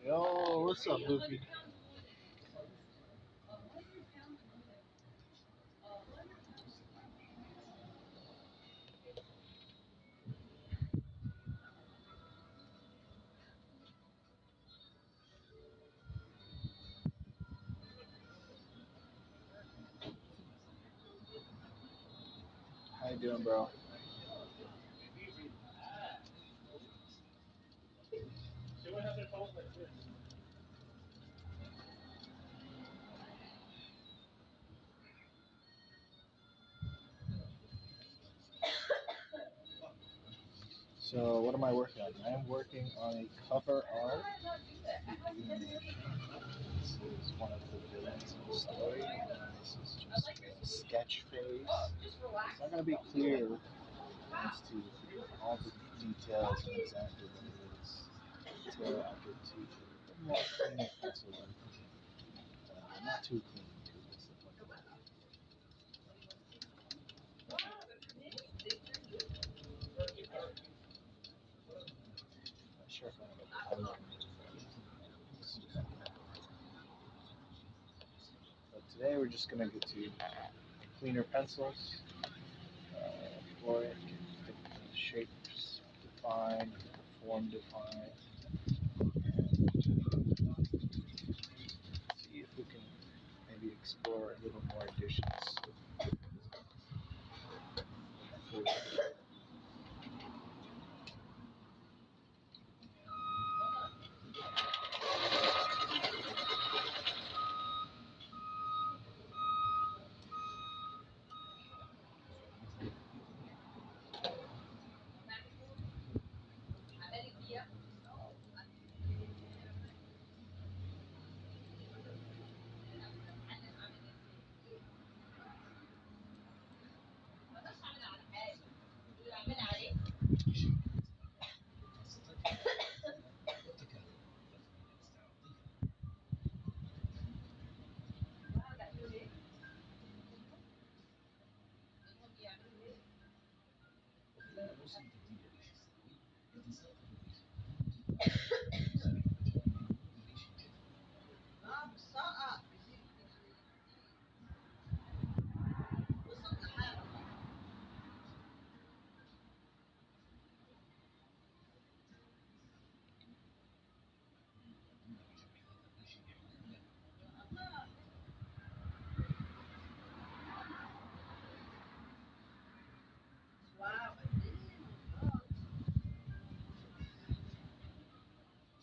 Yo, what's up, Luffy? How you doing, bro? So, what am I working on? I am working on a cover art. This is one of the villains in the story, and this is just a sketch phase. It's not going to be clear as to all the details and exactly what it is until I get to a more clean pencil work. Not too clean, because the point of not sure if I have a timer. But today we're just going to get to cleaner pencils, for it, get the shapes defined, get the form defined, see if we can maybe explore a little more additions.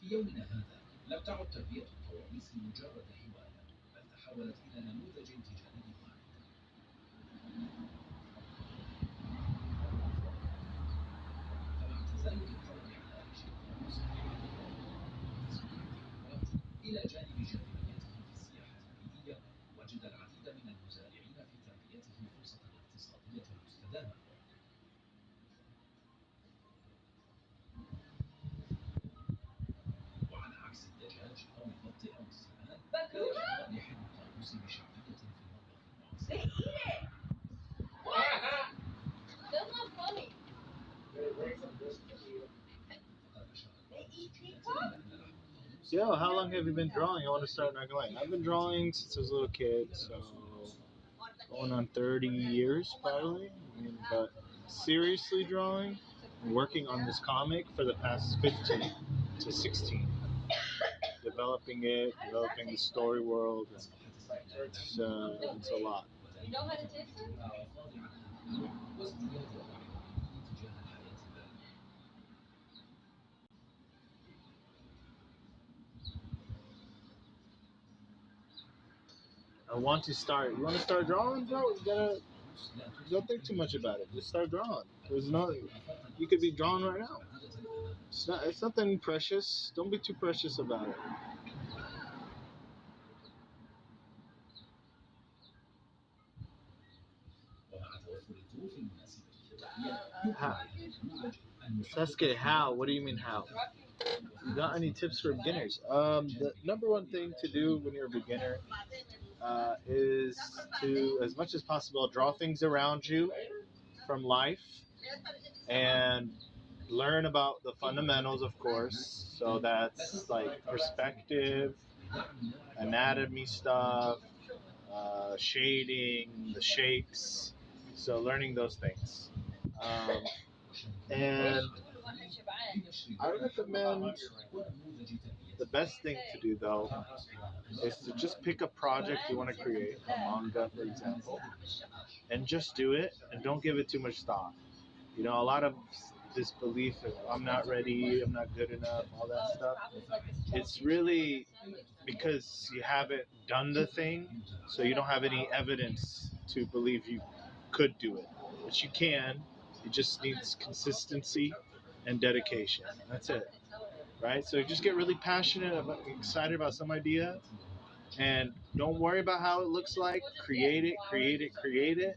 في يومنا هذا لم تعد تربية الطواميس مجرد هواية، بل تحولت إلى نموذج تجاري واعد. فمع تزايد الطلب على ريش الطاووس إلى جانب جاذبيته في السياحة البيئية، وجد العديد من المزارعين في تربيته فرصة اقتصادية مستدامة. وعلى عكس الدجاج أو البط أو السمان، لا يحظى لحم الطاووس بشعبية في المطبخ المعاصر. Yo, how long have you been drawing? I want to start knocking. I've been drawing since I was a little kid, so going on 30 years probably. I mean, but seriously drawing, and working on this comic for the past 15 to 16. Developing it, developing the story world, and it's a lot. I want to start. You want to start drawing, bro? You gotta. Don't think too much about it. Just start drawing. There's no. You could be drawing right now. It's not. It's nothing precious. Don't be too precious about it. How? Sasuke, how? What do you mean how? You got any tips for beginners? The number one thing to do when you're a beginner is to, as much as possible, draw things around you from life and learn about the fundamentals, of course. So that's like perspective, anatomy stuff, shading, the shapes. So learning those things. Um, and I recommend the best thing to do though is to just pick a project you want to create, a manga, for example, and just do it and don't give it too much thought. You know, a lot of this belief of I'm not ready, I'm not good enough, all that stuff. It's really because you haven't done the thing, so you don't have any evidence to believe you could do it. But you can. It just needs consistency and dedication. That's it. Right? So just get really passionate about excited about some idea and don't worry about how it looks like. Create it, create it, create it.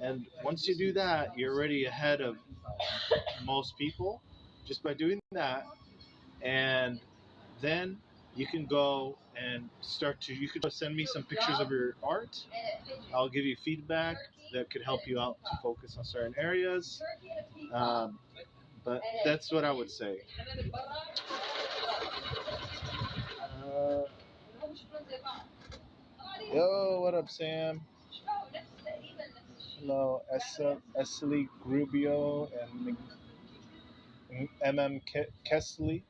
And once you do that, you're already ahead of most people just by doing that. And then you can go and start to, you could send me some pictures of your art. I'll give you feedback that could help you out to focus on certain areas. But that's what I would say. Uh, Yo, what up, Sam? Hello, Esli Grubio and MM Kesley.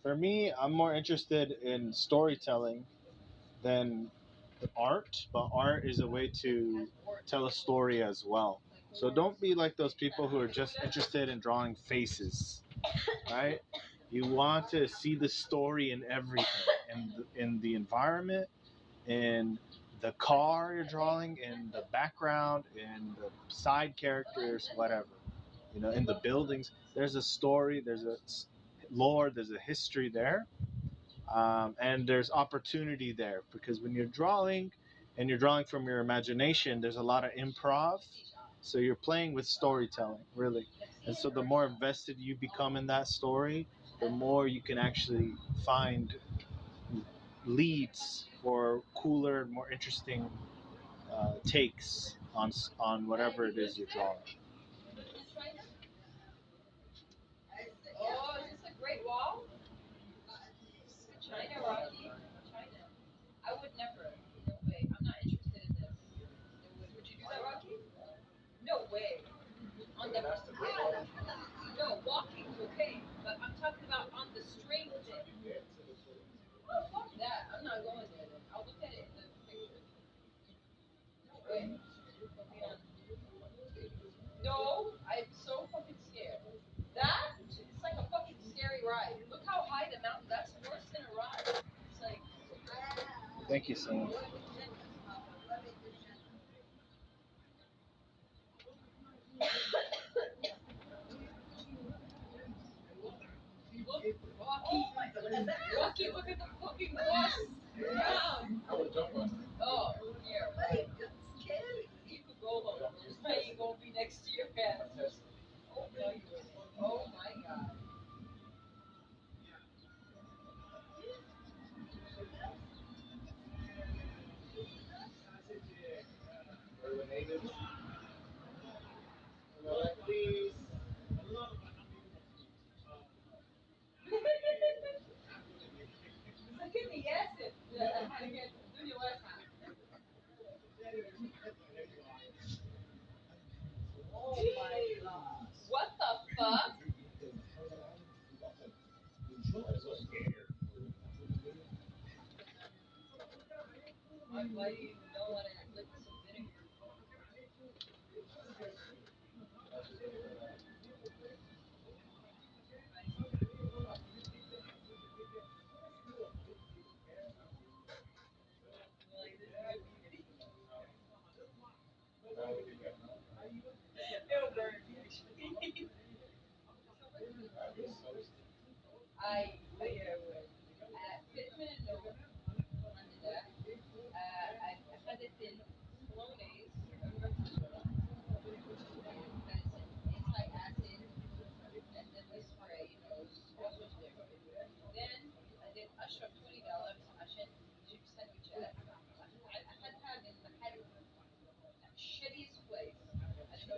For me, I'm more interested in storytelling than art, but art is a way to tell a story as well. So don't be like those people who are just interested in drawing faces, right? You want to see the story in everything, in the environment, in the car you're drawing, in the background, in the side characters, whatever. You know, in the buildings, there's a story, there's a lore, there's a history there, and there's opportunity there because when you're drawing and you're drawing from your imagination, there's a lot of improv. So you're playing with storytelling, really. And so the more invested you become in that story, the more you can actually find leads for cooler, more interesting takes on whatever it is you're drawing. Thank you, Sam.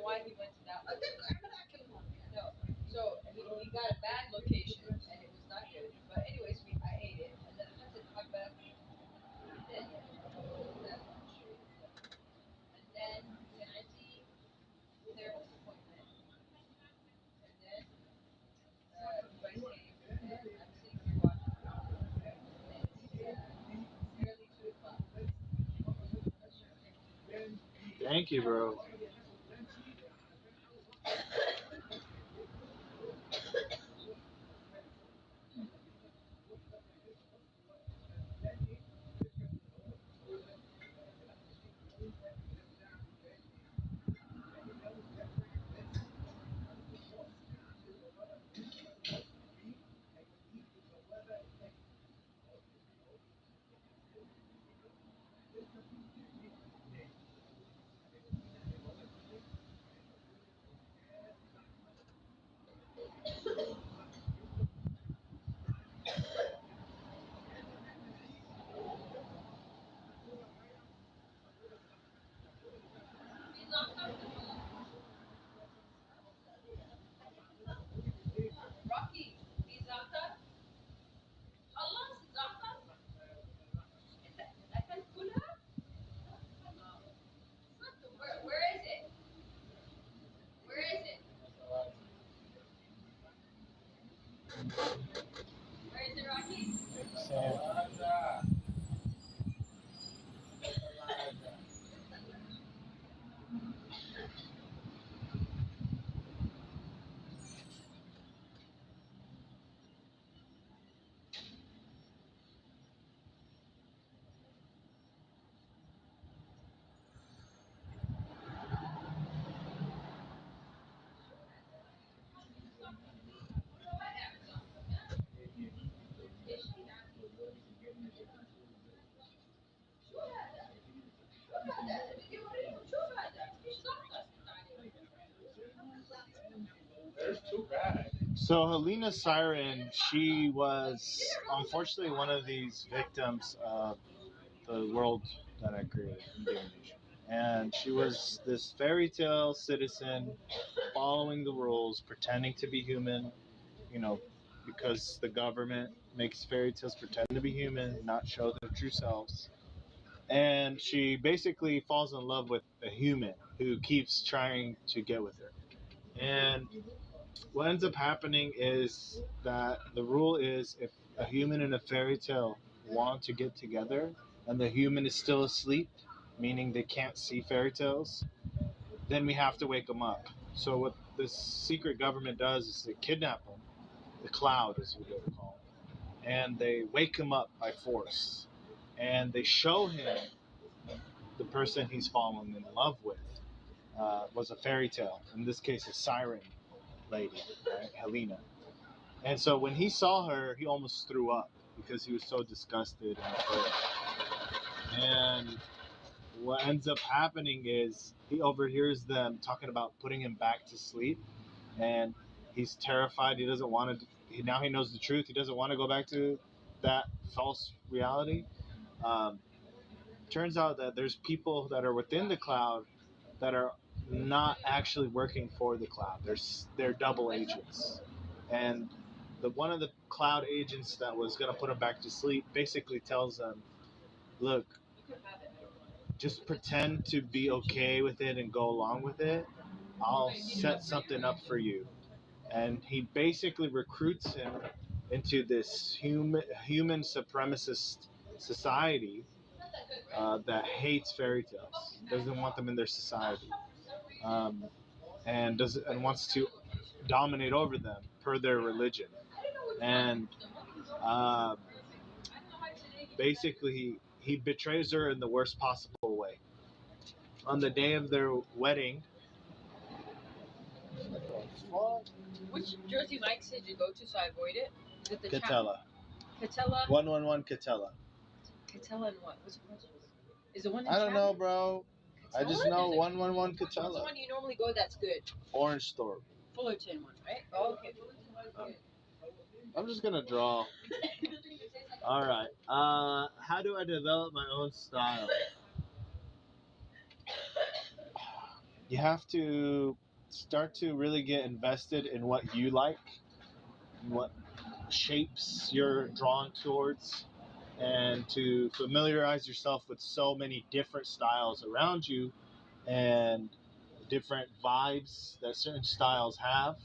why he went to that one. No. So he got a bad location and it was not good. But anyways, I ate it and then I said, "I'm back." Then and then can I see their disappointment? And then you guys came and I'm sitting here watching it. And it's nearly 2 o'clock. Thank you, bro. Rocky, Mizaka? Allah Mizaka? I can pull her? Where is it? Where is it? Where is it, Rocky? So Helena Siren, she was unfortunately one of these victims of the world that I created in Indonesia. And she was this fairy tale citizen following the rules, pretending to be human, you know, because the government makes fairy tales pretend to be human, not show their true selves. And she basically falls in love with a human who keeps trying to get with her. And what ends up happening is that the rule is if a human and a fairy tale want to get together and the human is still asleep, meaning they can't see fairy tales, then we have to wake them up. So what this secret government does is they kidnap him, the cloud is what they call it, and they wake him up by force. And they show him the person he's fallen in love with was a fairy tale. In this case, a siren lady, right? Helena. And so when he saw her, he almost threw up because he was so disgusted and hurt. And what ends up happening is he overhears them talking about putting him back to sleep, and he's terrified. He doesn't want to. Now he knows the truth. He doesn't want to go back to that false reality. Um, Turns out that there's people that are within the cloud that are not actually working for the cloud. They're double agents, and the one of the cloud agents that was going to put him back to sleep basically tells them, "Look, just pretend to be okay with it and go along with it. I'll set something up for you." And he basically recruits him into this human supremacist society that hates fairy tales, doesn't want them in their society, um, and wants to dominate over them per their religion. And uh, basically, he betrays her in the worst possible way. On the day of their wedding, Which Jersey Mike's did you go to so I avoid it? Is it the Catella. Catella? 111 Catella. Catella and what? What's it? Is the one in I don't know, Chapman? bro. I just Catella? know 111 What's the Catella. one you normally go that's good? Orange Store. Fullerton one, right? Oh, okay. Fullerton one is good. I'm just gonna draw. All right. How do I develop my own style? You have to start to really get invested in what you like, what shapes you're drawn towards, and to familiarize yourself with so many different styles around you and different vibes that certain styles have,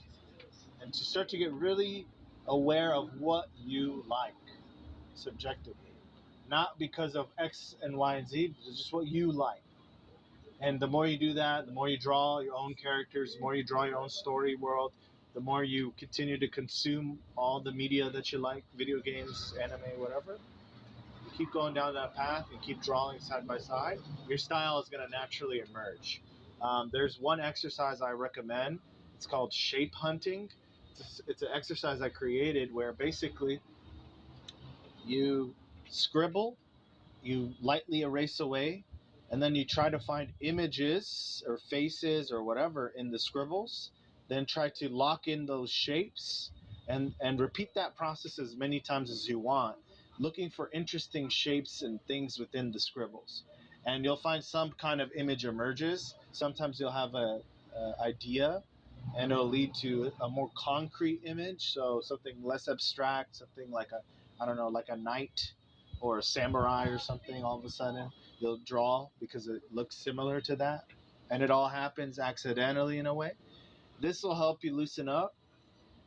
and to start to get really aware of what you like subjectively. Not because of X and Y and Z, but just what you like. And the more you do that, the more you draw your own characters, the more you draw your own story world, the more you continue to consume all the media that you like, video games, anime, whatever. You keep going down that path and keep drawing side by side, your style is going to naturally emerge. There's one exercise I recommend. It's called shape hunting. It's an exercise I created where basically you scribble, you lightly erase away, and then you try to find images or faces or whatever in the scribbles, then try to lock in those shapes and repeat that process as many times as you want, looking for interesting shapes and things within the scribbles. And you'll find some kind of image emerges. Sometimes you'll have a idea and it'll lead to a more concrete image, so something less abstract, something like a, I don't know, like a knight or a samurai or something. All of a sudden you'll draw because it looks similar to that, and it all happens accidentally in a way. This will help you loosen up,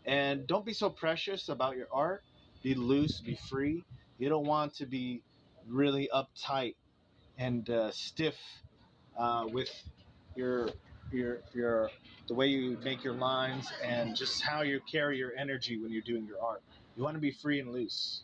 and don't be so precious about your art. Be loose, be free. You don't want to be really uptight and stiff with your your the way you make your lines and just how you carry your energy when you're doing your art. You want to be free and loose.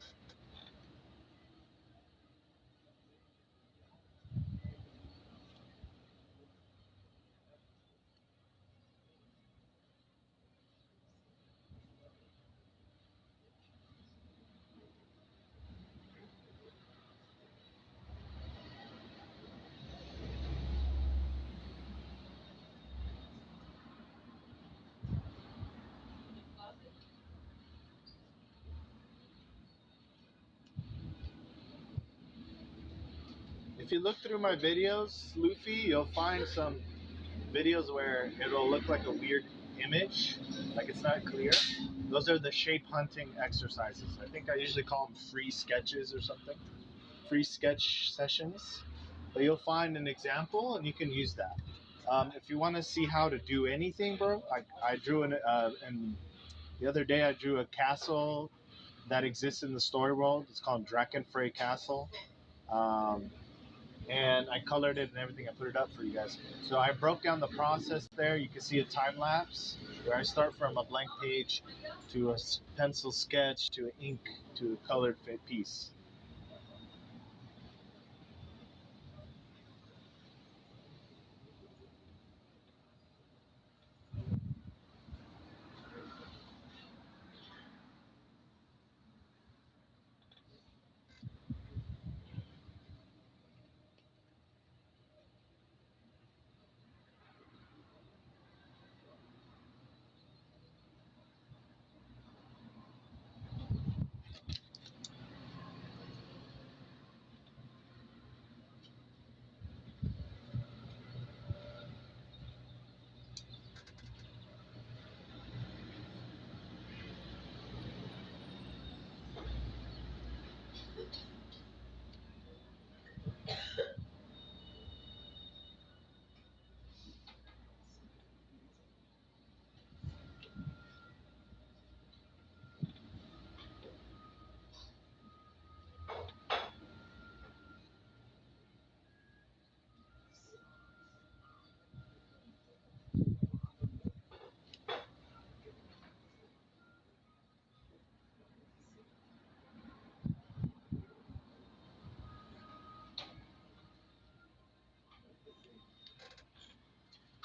If you look through my videos, Luffy, you'll find some videos where it'll look like a weird image, like it's not clear. Those are the shape hunting exercises. I think I usually call them free sketches or something, free sketch sessions. But you'll find an example and you can use that. If you want to see how to do anything, bro, I drew and the other day I drew a castle that exists in the story world. It's called Drakenfrey Castle. Um, and I colored it and everything. I put it up for you guys. So I broke down the process there. You can see a time lapse where I start from a blank page to a pencil sketch to an ink to a colored piece.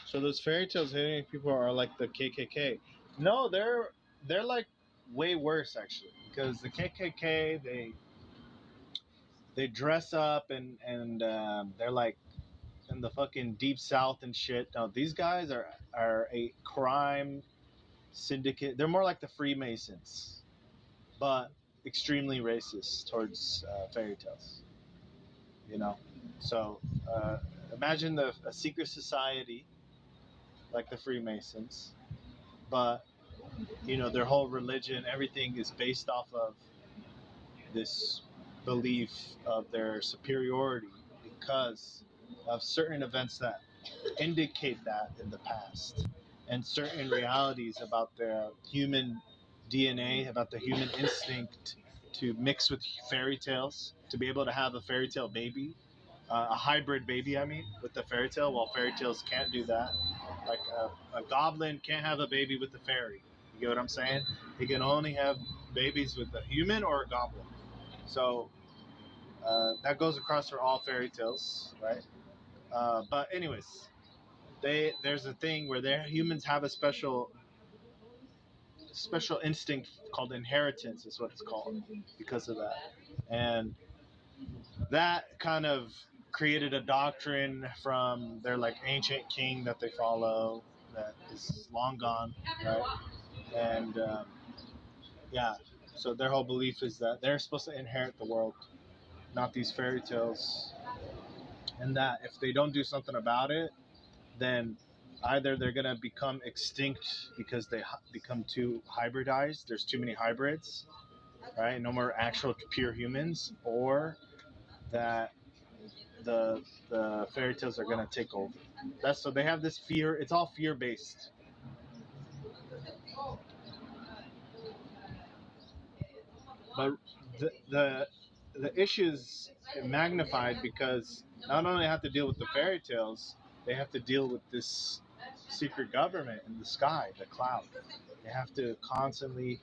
So those fairy tales hitting people are like the KKK. No, they're like way worse actually because the KKK they dress up and they're like in the fucking deep south and shit. No, these guys are a crime syndicate. They're more like the Freemasons, but extremely racist towards fairy tales. You know, so uh, imagine a secret society like the Freemasons, but their whole religion, everything is based off of this belief of their superiority because of certain events that indicate that in the past and certain realities about the human DNA, about the human instinct to mix with fairy tales, to be able to have a fairy tale baby, a hybrid baby, I mean, with the fairy tale, while fairy tales can't do that. Like a goblin can't have a baby with a fairy. You get what I'm saying? He can only have babies with a human or a goblin. So that goes across for all fairy tales, right? But anyways, there's a thing where humans have a special instinct called inheritance, is what it's called, because of that, and that kind of created a doctrine from their like ancient king that they follow that is long gone, right? And yeah, so their whole belief is that they're supposed to inherit the world, not these fairy tales, and that if they don't do something about it, then either they're going to become extinct because they become too hybridized, there's too many hybrids, right? No more actual pure humans, or that the fairy tales are going to take over. That's so they have this fear. It's all fear based. But the issues magnified because not only have to deal with the fairy tales, they have to deal with this secret government in the sky, the cloud. They have to constantly,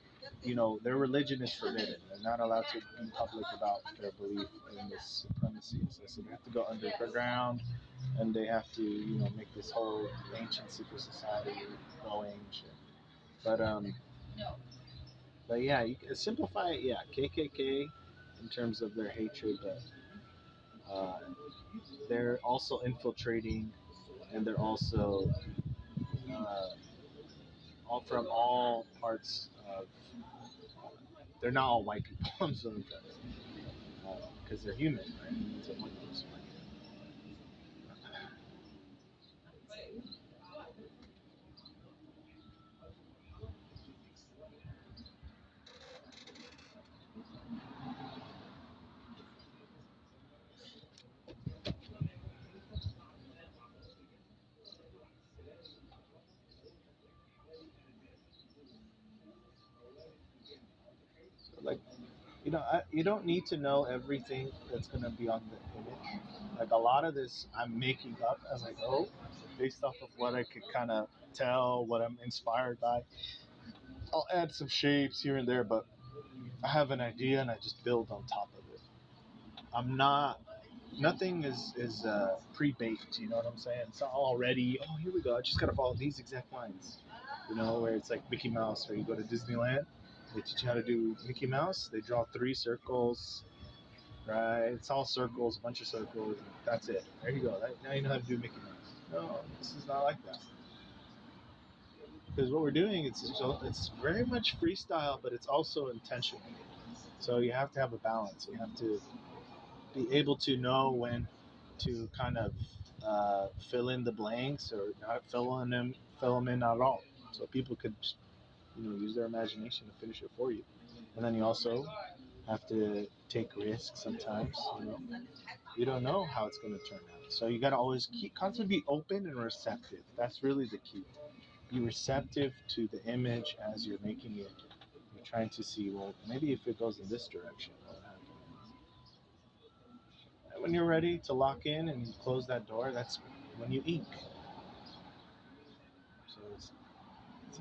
their religion is forbidden. They're not allowed to be public about their belief in this supremacy. So they have to go underground, and they have to, make this whole ancient secret society going. But yeah, you can simplify it. Yeah, KKK in terms of their hatred, but uh, they're also infiltrating, and they're also uh, all from all parts of. They're not all white people. I'm so impressed because they're human, right? Humans are white people. So, like, you don't need to know everything that's going to be on the image. Like a lot of this, I'm making up as I go, based off of what I could kind of tell, what I'm inspired by. I'll add some shapes here and there, but I have an idea and I just build on top of it. I'm not. Nothing is pre-baked. You know what I'm saying? It's not already. Oh, here we go. I just gotta follow these exact lines. Where it's like Mickey Mouse, or you go to Disneyland, they teach you how to do Mickey Mouse. They draw 3 circles, right? It's all circles, a bunch of circles. That's it. There you go. Now you know how to do Mickey Mouse. No, this is not like that. Because what we're doing, it's very much freestyle, but it's also intentional. So you have to have a balance. You have to be able to know when to kind of fill in the blanks or not fill them in at all. So people could use their imagination to finish it for you. And then you also have to take risks sometimes. You don't know how it's going to turn out. So you got to always constantly be open and receptive. That's really the key. Be receptive to the image as you're making it. You're trying to see, well, maybe if it goes in this direction, what would happen? And when you're ready to lock in and you close that door, that's when you ink. So it's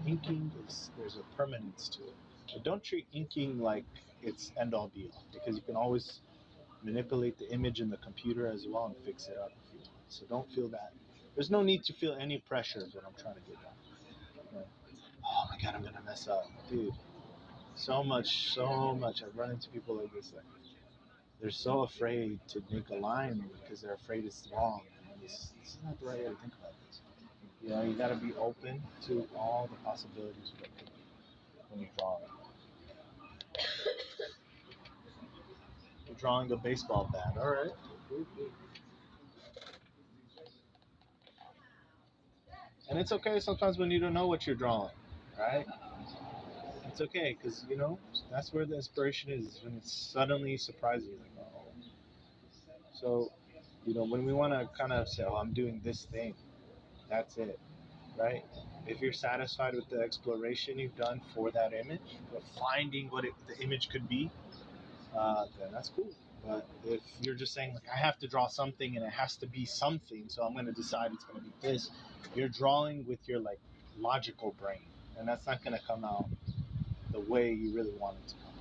inking. There's a permanence to it. But don't treat inking like it's end all be all, because you can always manipulate the image in the computer as well and fix it up if you want. So don't feel that. There's no need to feel any pressure is what I'm trying to get at. Right? Oh my god, I'm gonna mess up, dude. So much. I've run into people like this. Like they're so afraid to make a line because they're afraid it's wrong. And this is not the right way to think about this. You got to be open to all the possibilities when you draw it. You're drawing a baseball bat. All right. And it's okay sometimes when you don't know what you're drawing, right? It's okay because that's where the inspiration is when it suddenly surprises you, like, oh. So, when we want to kind of say, oh, I'm doing this thing, that's it, right? If you're satisfied with the exploration you've done for that image, of finding what the image could be, then that's cool. But if you're just saying, like, I have to draw something and it has to be something, so I'm going to decide it's going to be this, you're drawing with your, like, logical brain. And that's not going to come out the way you really want it to come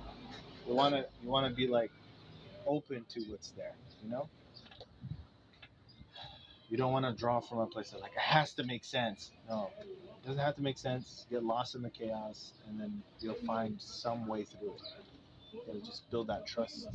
out. You want to be, like, open to what's there, you know? You don't want to draw from a place that, like, it has to make sense. No, it doesn't have to make sense. Get lost in the chaos, and then you'll find some way through it. You gotta just build that trust.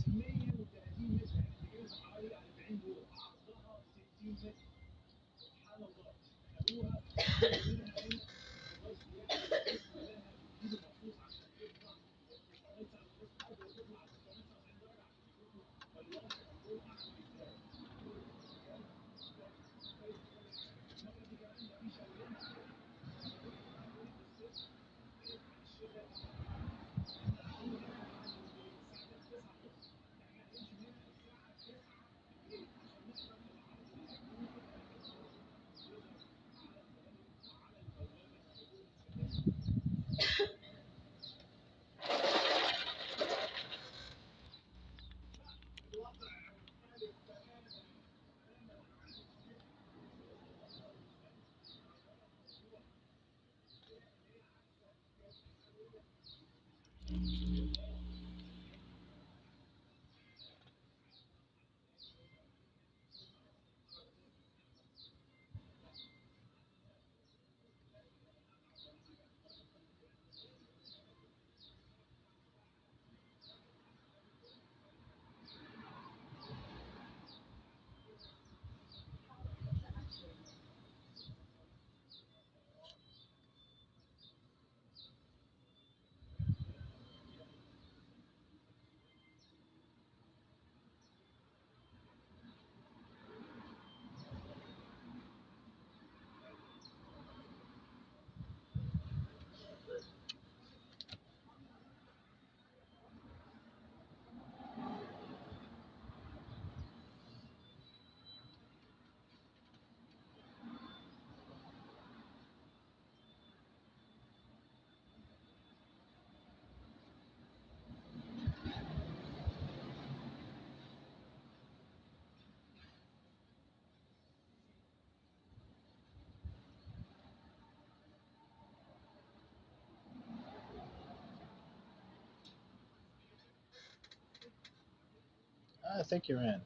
I think you're in.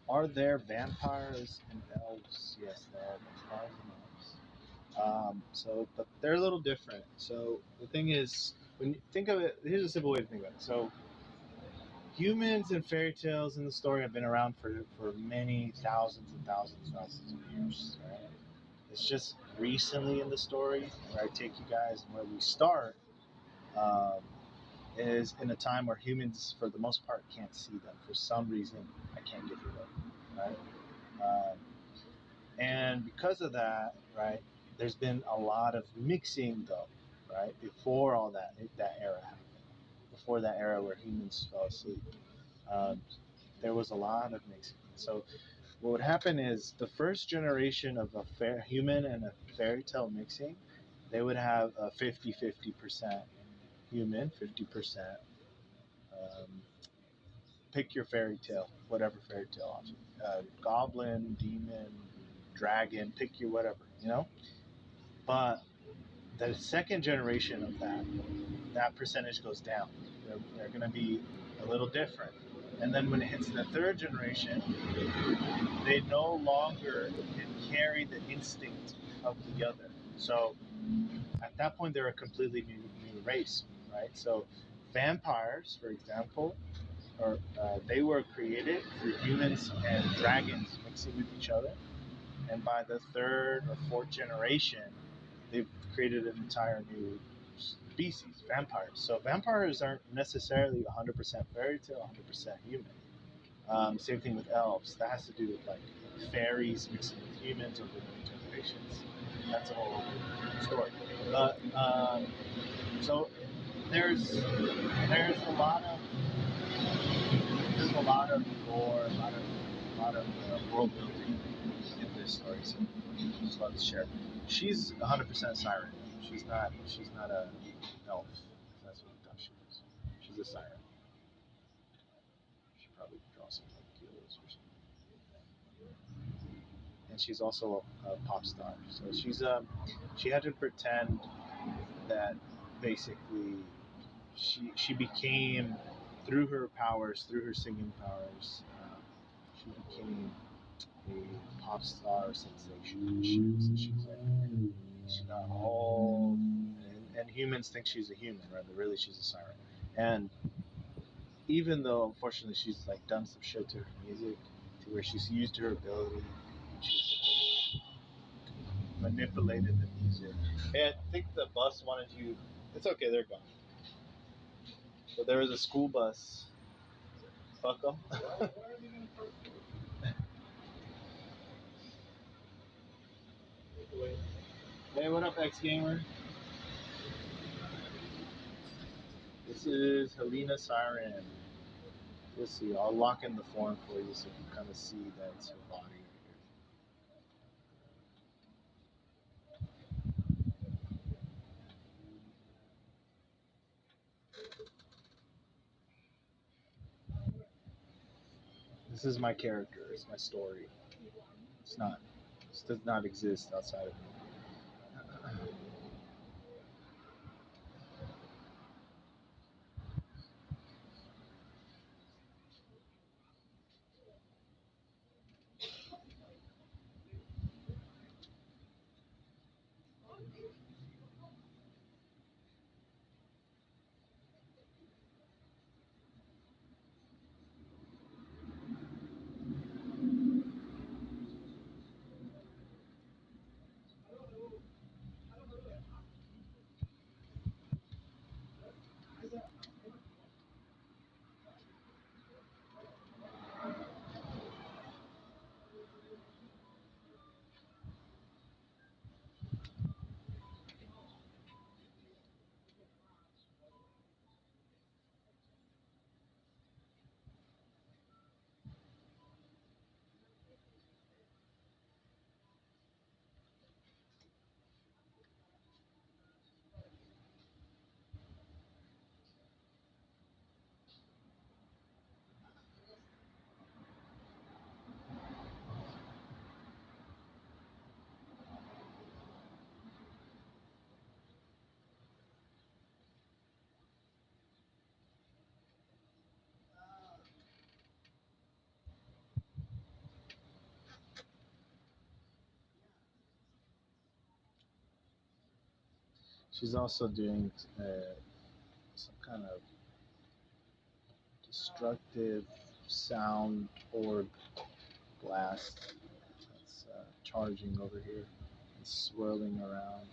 Are there vampires and elves? Yes, there are vampires and elves. But they're a little different. So the thing is, when you think of it, here's a simple way to think about it. So humans and fairy tales in the story have been around for many thousands and thousands and thousands of years. Right? It's just recently in the story where I take you guys and where we start um, is in a time where humans, for the most part, can't see them. For some reason, I can't get to them. Right? And because of that, right, there's been a lot of mixing, though, right, before all that era happened, before that era where humans fell asleep. Um, there was a lot of mixing. So what would happen is the first generation of a human and a fairy tale mixing, they would have a 50-50% human, 50% um, pick your fairy tale, whatever fairy tale option, goblin, demon, dragon, pick your whatever, But the second generation of that percentage goes down. They're going to be a little different. And then when it hits the third generation, they no longer can carry the instinct of the other. So at that point, they're a completely new race, right? So vampires, for example, they were created through humans and dragons mixing with each other. And by the third or fourth generation, they've created an entire new species, vampires. So vampires aren't necessarily 100% fairy tale, 100% human. Same thing with elves. That has to do with, like, fairies mixing with humans over many generations. that's a whole story. But so there's a lot of lore, a lot of world building in this story. So I just love to share. She's 100% siren. She's not a elf. If that's what you thought she was. She's a siren. She probably draws some like gills or something. And she's also a pop star. So she had to pretend that basically she became through her powers, through her singing powers, she became a pop star sensation. She's got all, and humans think she's a human, right? But really she's a siren. And even though unfortunately she's like done some shit to her music, to where she's used her ability, she's manipulated the music. Hey, I think the bus wanted you. It's okay, they're gone. But there was a school bus. Fuck them. Hey, what up, X Gamer? This is Helena Siren. Let's see. I'll lock in the form for you so you can kind of see that it's her body. This is my character. It's my story. It's not. This does not exist outside of me. She's also doing some kind of destructive sound orb blast that's charging over here and swirling around.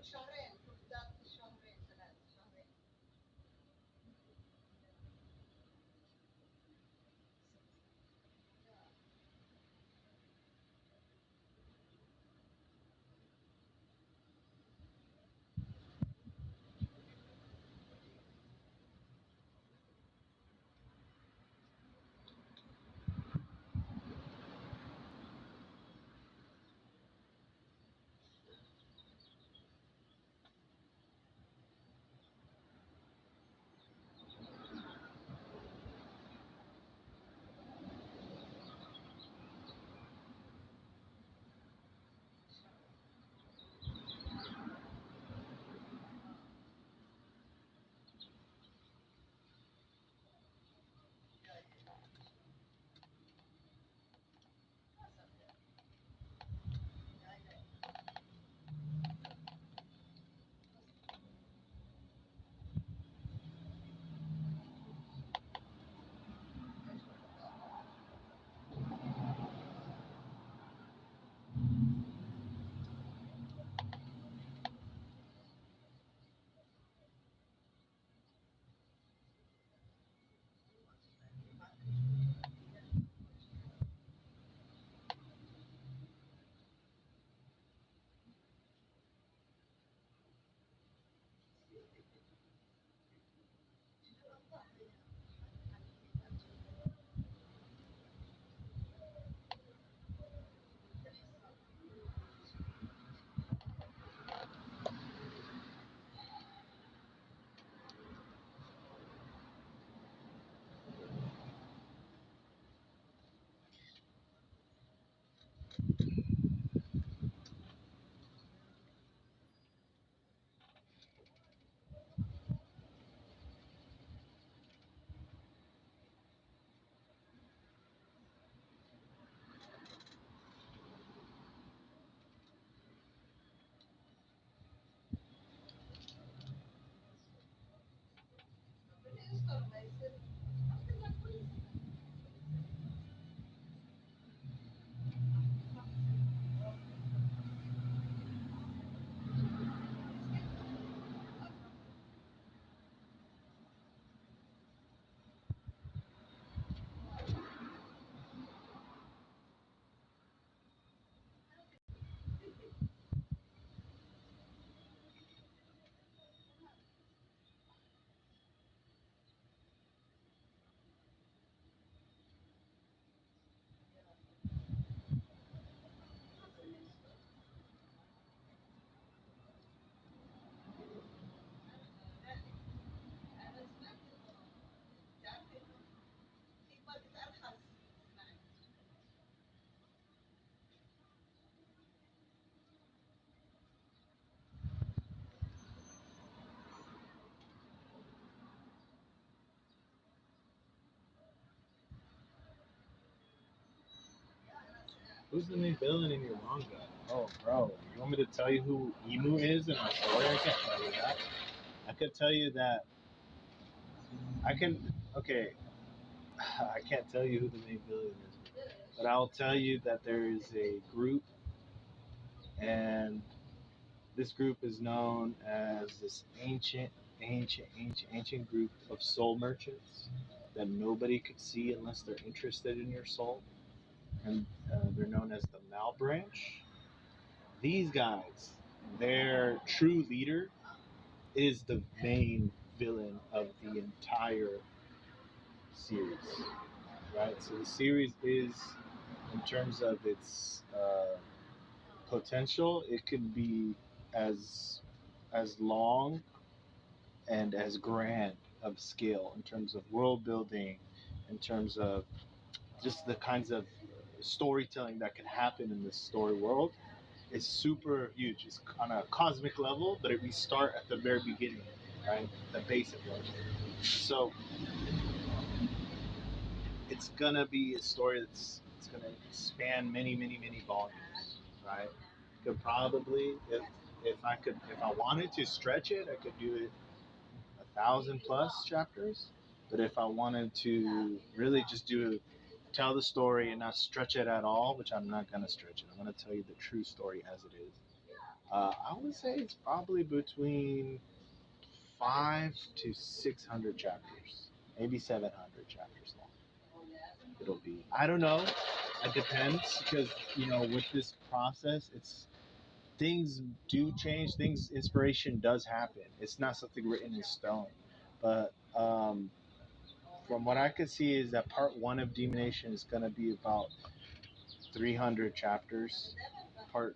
Shonen. That shonen pala. Shonen. Yeah. Yeah, yeah. Awesome. Yeah, yeah. Who's the main villain in your manga? Oh, bro, you want me to tell you who Emu is in my story? I can't tell you that. I could tell you that. I can. Okay, I can't tell you who the main villain is, but I'll tell you that there is a group, and this group is known as this ancient group of soul merchants that nobody could see unless they're interested in your soul, and they're known as the Mal Branch. These guys, their true leader is the main villain of the entire series, right? So the series is, in terms of its potential, it could be as long and as grand of scale in terms of world building, in terms of just the kinds of storytelling that can happen in this story world. Is super huge. It's on a cosmic level, but we start at the very beginning, right? The basic level. So it's gonna be a story that's it's gonna span many volumes, right? Could probably, if I wanted to stretch it, I could do it 1,000 plus chapters. But if I wanted to really just tell the story and not stretch it at all, which I'm not gonna stretch it, I'm gonna tell you the true story as it is. I would say it's probably between 5 to 600 chapters, maybe 700 chapters long. It'll be. I don't know. It depends because with this process, it's things do change. Things inspiration does happen. It's not something written in stone. But from what I could see is that part one of Demonation is going to be about 300 chapters. Part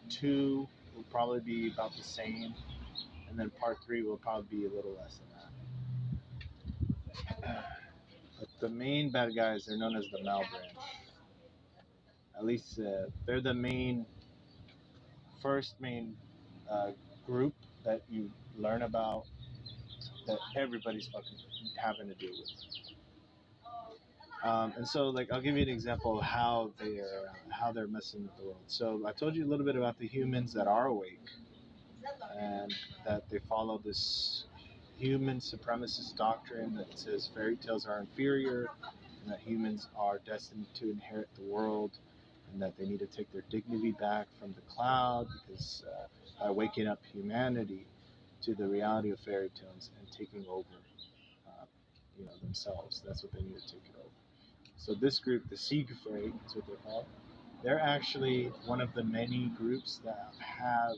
two will probably be about the same, and then part three will probably be a little less than that. But the main bad guys, they're known as the Mal branch. At least they're the first main uh, group that you learn about that everybody's fucking having to deal with. And so, like, I'll give you an example of how they're messing with the world. So I told you a little bit about the humans that are awake, and that they follow this human supremacist doctrine that says fairy tales are inferior, and that humans are destined to inherit the world, and that they need to take their dignity back from the cloud because by waking up humanity to the reality of fairy tales and taking over, uh, themselves. That's what they need to take it over. So this group, the Siegfried, is what they're called. They're actually one of the many groups that have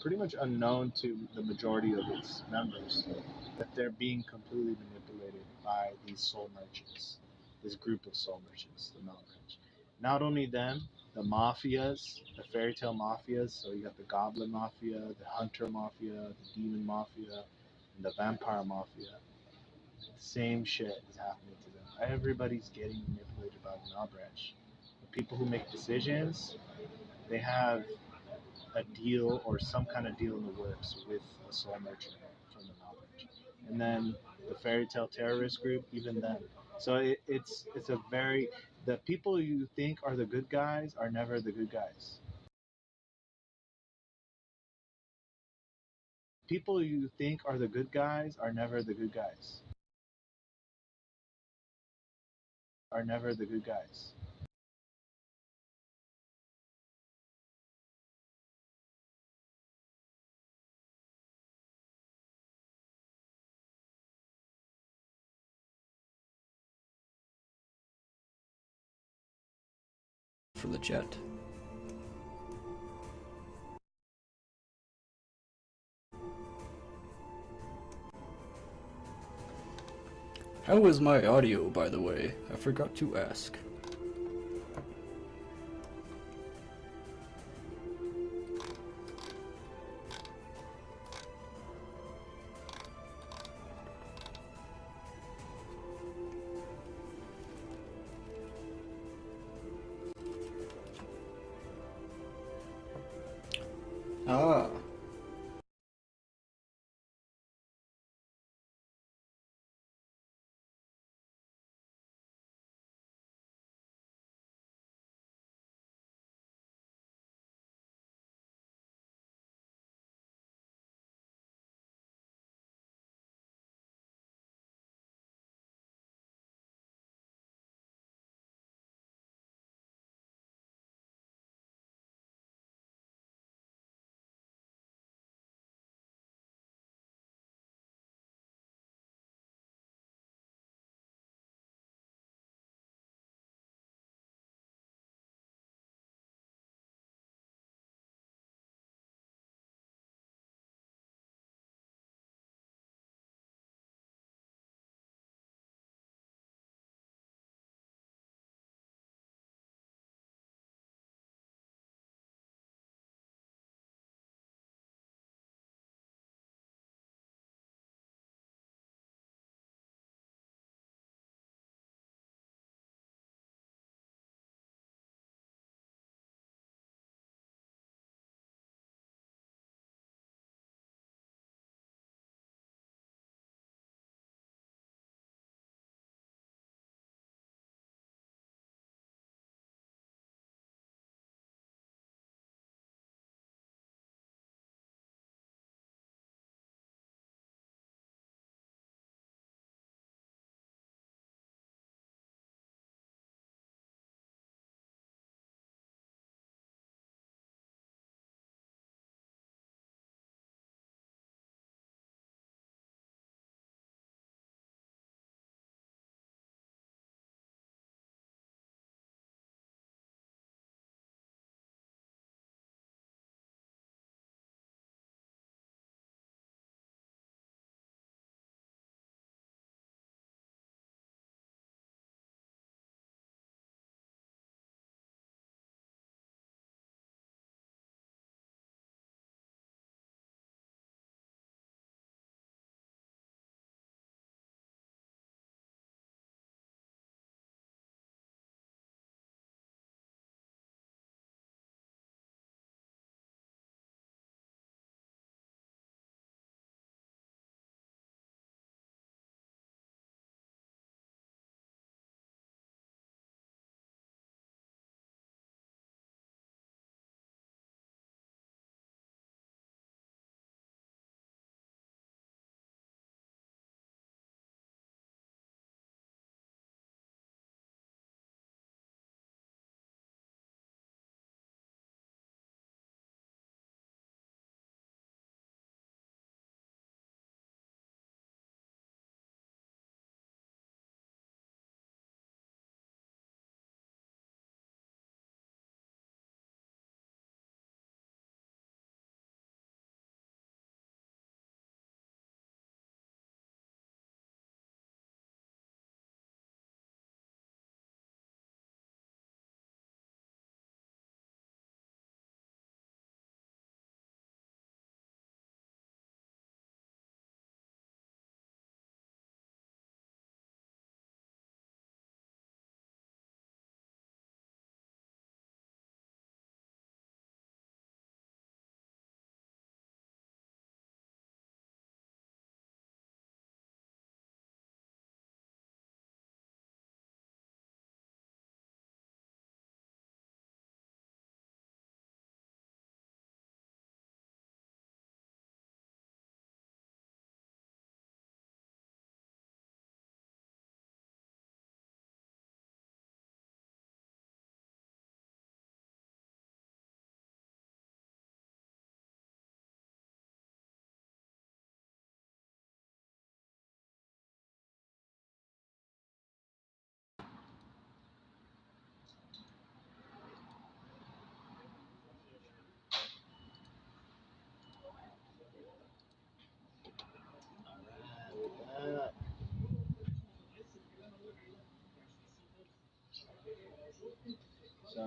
pretty much unknown to the majority of its members, that they're being completely manipulated by these soul merchants, this group of soul merchants, the Malbranch. Not only them, the mafias, the fairy tale mafias. So you got the Goblin Mafia, the Hunter Mafia, the Demon Mafia, and the Vampire Mafia. Same shit is happening to them. Everybody's getting manipulated by the Malbranch. The people who make decisions, they have a deal or some kind of deal in the works with a soul merchant from the knowledge. And then the fairy tale terrorist group, even then. So it's a very the people you think are the good guys are never the good guys. People you think are the good guys are never the good guys. Are never the good guys. For the jet. How is my audio, by the way? I forgot to ask. Ah,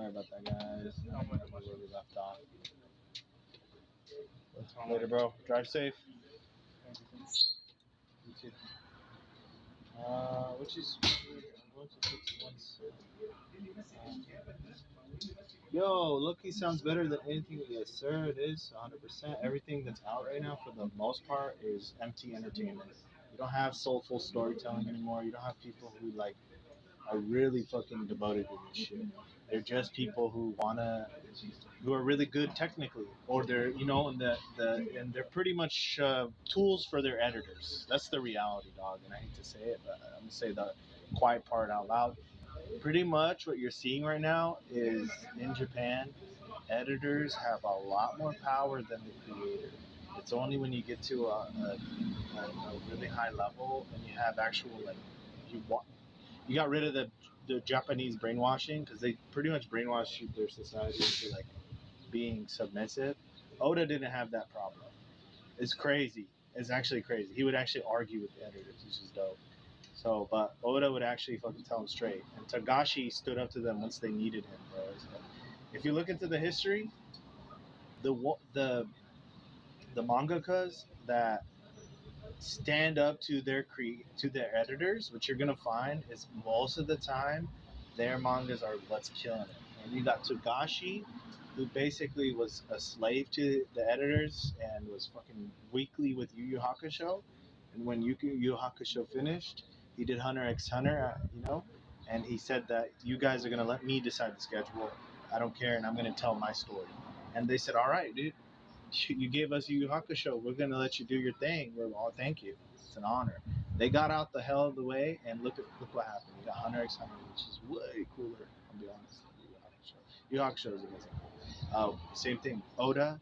Sorry about that, guys. I don't know where we left off. Later, bro. Drive safe. You too. Which is I'm going to fix once. Yo, Loki sounds better than anything. Yes, sir, it is 100%. Everything that's out right now, for the most part, is empty entertainment. You don't have soulful storytelling anymore. You don't have people who like are really fucking devoted to this shit. They're just people who are really good technically, or they're and they're pretty much tools for their editors. That's the reality, dog. And I hate to say it, but I'm gonna say the quiet part out loud. Pretty much what you're seeing right now is in Japan, editors have a lot more power than the creator. It's only when you get to a really high level and you have actual like you you got rid of the Japanese brainwashing because they pretty much brainwashed their society into like being submissive. Oda didn't have that problem. It's crazy. It's actually crazy. He would actually argue with the editors, which is dope. So, but Oda would actually fucking tell him straight. And Tagashi stood up to them once they needed him, bro. So, if you look into the history, the the the mangakas that stand up to to their editors, what you're gonna find is most of the time their mangas are what's killing it. And you got Togashi, who basically was a slave to the editors and was fucking weekly with Yu Yu Hakusho. And when Yu Yu Hakusho finished, he did Hunter x Hunter, and he said that you guys are gonna let me decide the schedule. I don't care, and I'm gonna tell my story. And they said, all right, dude, you gave us Yu Yu Hakusho. We're gonna let you do your thing. We're all thank you. It's an honor. They got out the hell of the way, and look what happened. You got Hunter x Hunter, which is way cooler. I'll be honest. Yu Yu Hakusho. Yu Yu Hakusho is amazing. Same thing. Oda,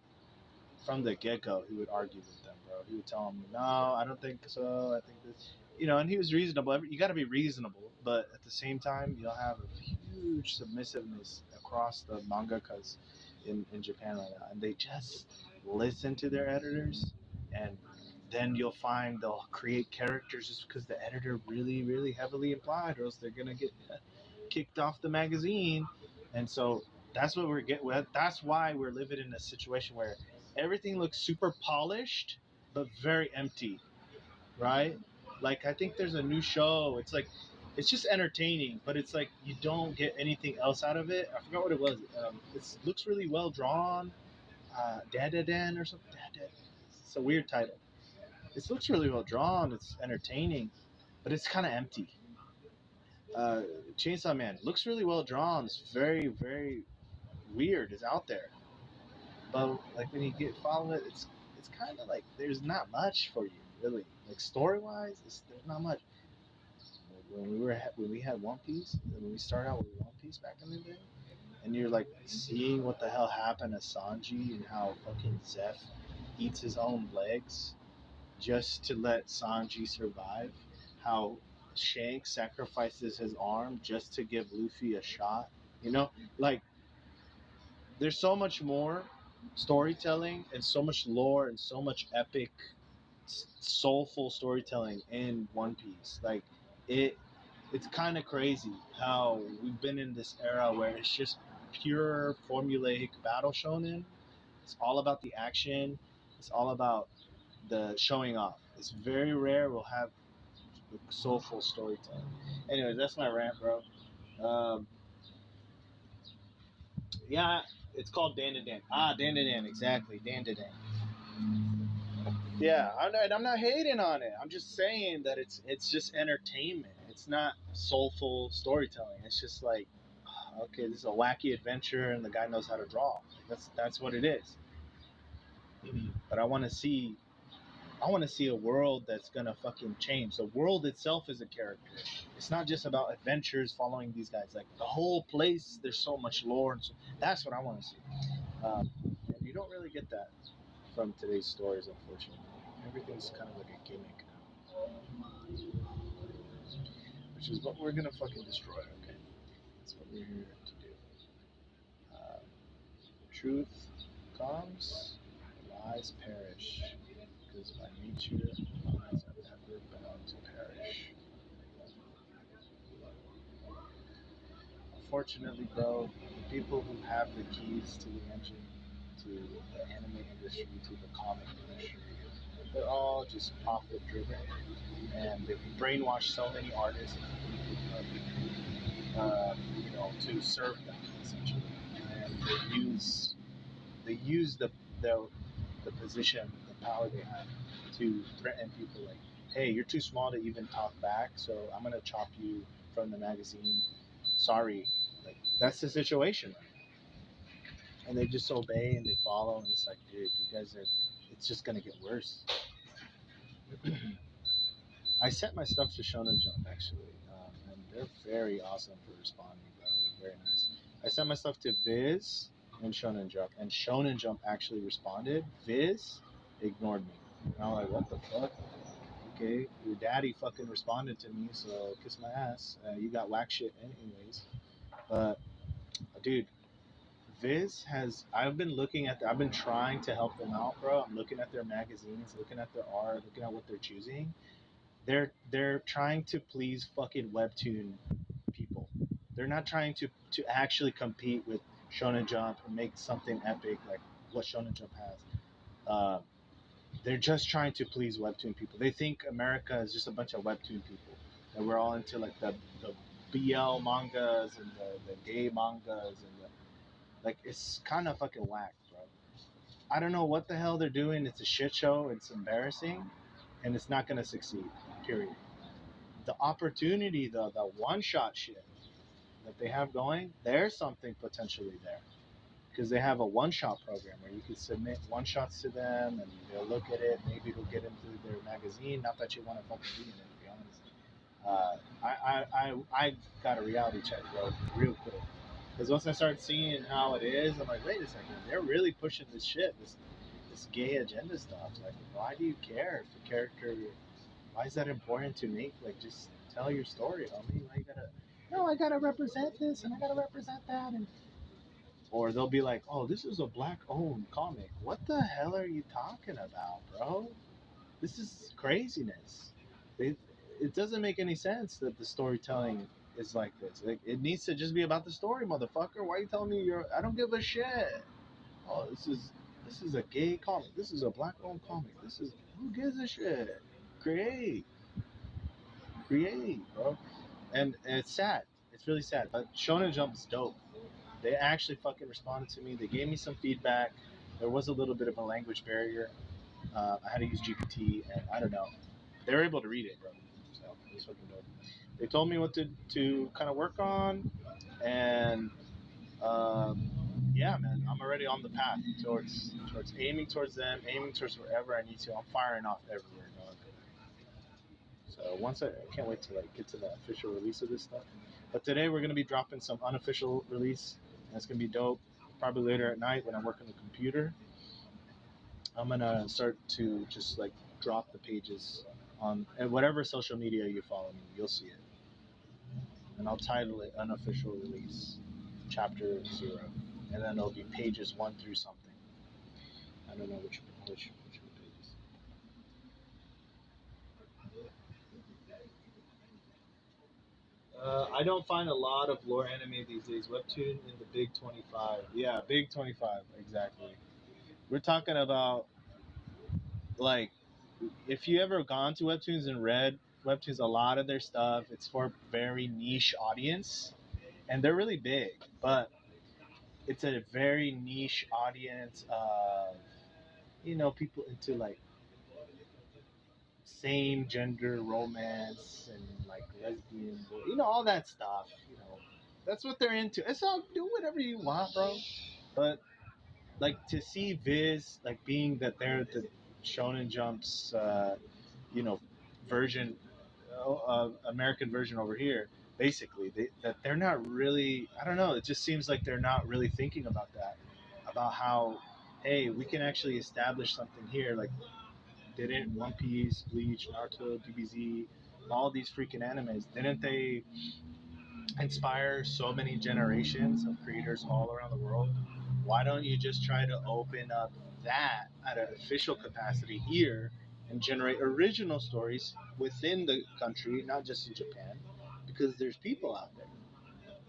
from the get go, he would argue with them, bro. He would tell them, no, I don't think so. I think this, and he was reasonable. You got to be reasonable, but at the same time, you'll have a huge submissiveness across the mangakas in Japan right now, and they just listen to their editors, and then you'll find they'll create characters just because the editor really, really heavily implied, or else they're gonna get kicked off the magazine, and so that's what we're getting. That's why we're living in a situation where everything looks super polished but very empty, right? Like I think there's a new show. It's like it's just entertaining, but it's like you don't get anything else out of it. I forgot what it was. It looks really well drawn. Dadadan or something. It's a weird title. It looks really well drawn. It's entertaining, but it's kind of empty. Uh, Chainsaw Man looks really well drawn. It's very, very weird. It's out there, but like when you follow it, it's kind of like there's not much for you really. Like story wise, there's not much. When we had One Piece, when we started out with One Piece back in the day, and you're like seeing what the hell happened to Sanji and how fucking Zeph eats his own legs just to let Sanji survive. How Shanks sacrifices his arm just to give Luffy a shot. Like there's so much more storytelling and so much lore and so much epic, soulful storytelling in One Piece. Like it's kind of crazy how we've been in this era where it's just pure formulaic battle shonen. It's all about the action. It's all about the showing off. It's very rare we'll have soulful storytelling. Anyway, that's my rant, bro. Um, yeah, it's called Dan to Dan. Dan to Dan, exactly. Dan to Dan. Yeah, I'm not hating on it. I'm just saying that it's just entertainment. It's not soulful storytelling. It's just like, okay, this is a wacky adventure, and the guy knows how to draw. That's what it is. But I want to see a world that's gonna fucking change. The world itself is a character. It's not just about adventures following these guys. Like the whole place, there's so much lore, and so that's what I want to see. And you don't really get that from today's stories, unfortunately. Everything's kind of like a gimmick now, which is what we're gonna fucking destroy. Okay, that's what we're here to do. Uh, Truth comes, lies perish, because by nature lies are ever bound to perish. Unfortunately, bro, people who have the keys to the engine, to the anime industry, to the comic industry, they're all just profit driven, and they've brainwashed so many artists to serve them essentially, and they use the position, the power they have to threaten people like, hey, you're too small to even talk back, so I'm gonna chop you from the magazine. Sorry, like that's the situation, and they just obey and they follow, and it's like, dude, you guys are. It's just gonna get worse. I sent my stuff to Shonen Jump actually, and they're very awesome for responding, bro. They're very nice. I sent my stuff to Viz and Shonen Jump, and Shonen Jump actually responded. Viz ignored me. And I'm like, what the fuck? Okay, your daddy fucking responded to me, so kiss my ass. You got whack shit anyways. But dude, Viz has. I've been looking at. I've been trying to help them out, bro. I'm looking at their magazines, looking at their art, looking at what they're choosing. They're trying to please fucking webtoon people. They're not trying to actually compete with Shonen Jump and make something epic like what Shonen Jump has. Uh, they're just trying to please webtoon people. They think America is just a bunch of webtoon people. That we're all into like the BL mangas and the gay mangas and like it's kind of fucking whack, bro. I don't know what the hell they're doing. It's a shit show. It's embarrassing, and it's not gonna succeed. Period. The opportunity, the one shot shit that they have going, there's something potentially there because they have a one shot program where you can submit one shots to them and they'll look at it. Maybe it'll get into their magazine. Not that you want to fucking be in it, to be honest. I got a reality check, bro, real quick. Because once I started seeing how it is, I'm like, wait a second, they're really pushing this shit, this gay agenda stuff. Like, why do you care if the character? Why is that important to make? Like, just tell your story, homie. Why you gotta? No, I gotta represent this and I gotta represent that, and or they'll be like, oh, this is a black-owned comic. What the hell are you talking about, bro? This is craziness. They, it doesn't make any sense that the storytelling is like this. Like, it needs to just be about the story, motherfucker. Why are you telling me you're? I don't give a shit. Oh, this is a gay comic. This is a black-owned comic. This is who gives a shit. Create, create, bro. And it's sad. It's really sad. But Shonen Jump is dope. They actually fucking responded to me. They gave me some feedback. There was a little bit of a language barrier. I had to use GPT, and I don't know. They were able to read it, bro. So it was fucking dope. They told me what to kind of work on, and yeah, man, I'm already on the path towards aiming towards them, aiming towards wherever I need to. I'm firing off everywhere, dog. So once I can't wait to like get to the official release of this stuff. But today we're gonna be dropping some unofficial release, and it's gonna be dope. Probably later at night when I work on the computer, I'm gonna start to just like drop the pages on and whatever social media you follow me, you'll see it, and I'll title it unofficial release, chapter 0, and then it'll be pages 1 through something. I don't know which pages. I don't find a lot of lore anime these days. Webtoon in the Big 25. Yeah, Big 25, exactly. We're talking about, like, if you ever gone to Webtoons and read Webtoons, a lot of their stuff, it's for a very niche audience. And they're really big, but it's a very niche audience of, people into, like, same gender romance and, like, lesbian, all that stuff, That's what they're into. It's all, do whatever you want, bro. But like to see Viz like being that they're the Shonen Jump's you know version, American version over here. Basically, that they're not really. I don't know. It just seems like they're not really thinking about that, about how, hey, we can actually establish something here. Like, didn't One Piece, Bleach, Naruto, DBZ, all these freaking animes, didn't they inspire so many generations of creators all around the world? Why don't you just try to open up that at an official capacity here and generate original stories within the country, not just in Japan, because there's people out there.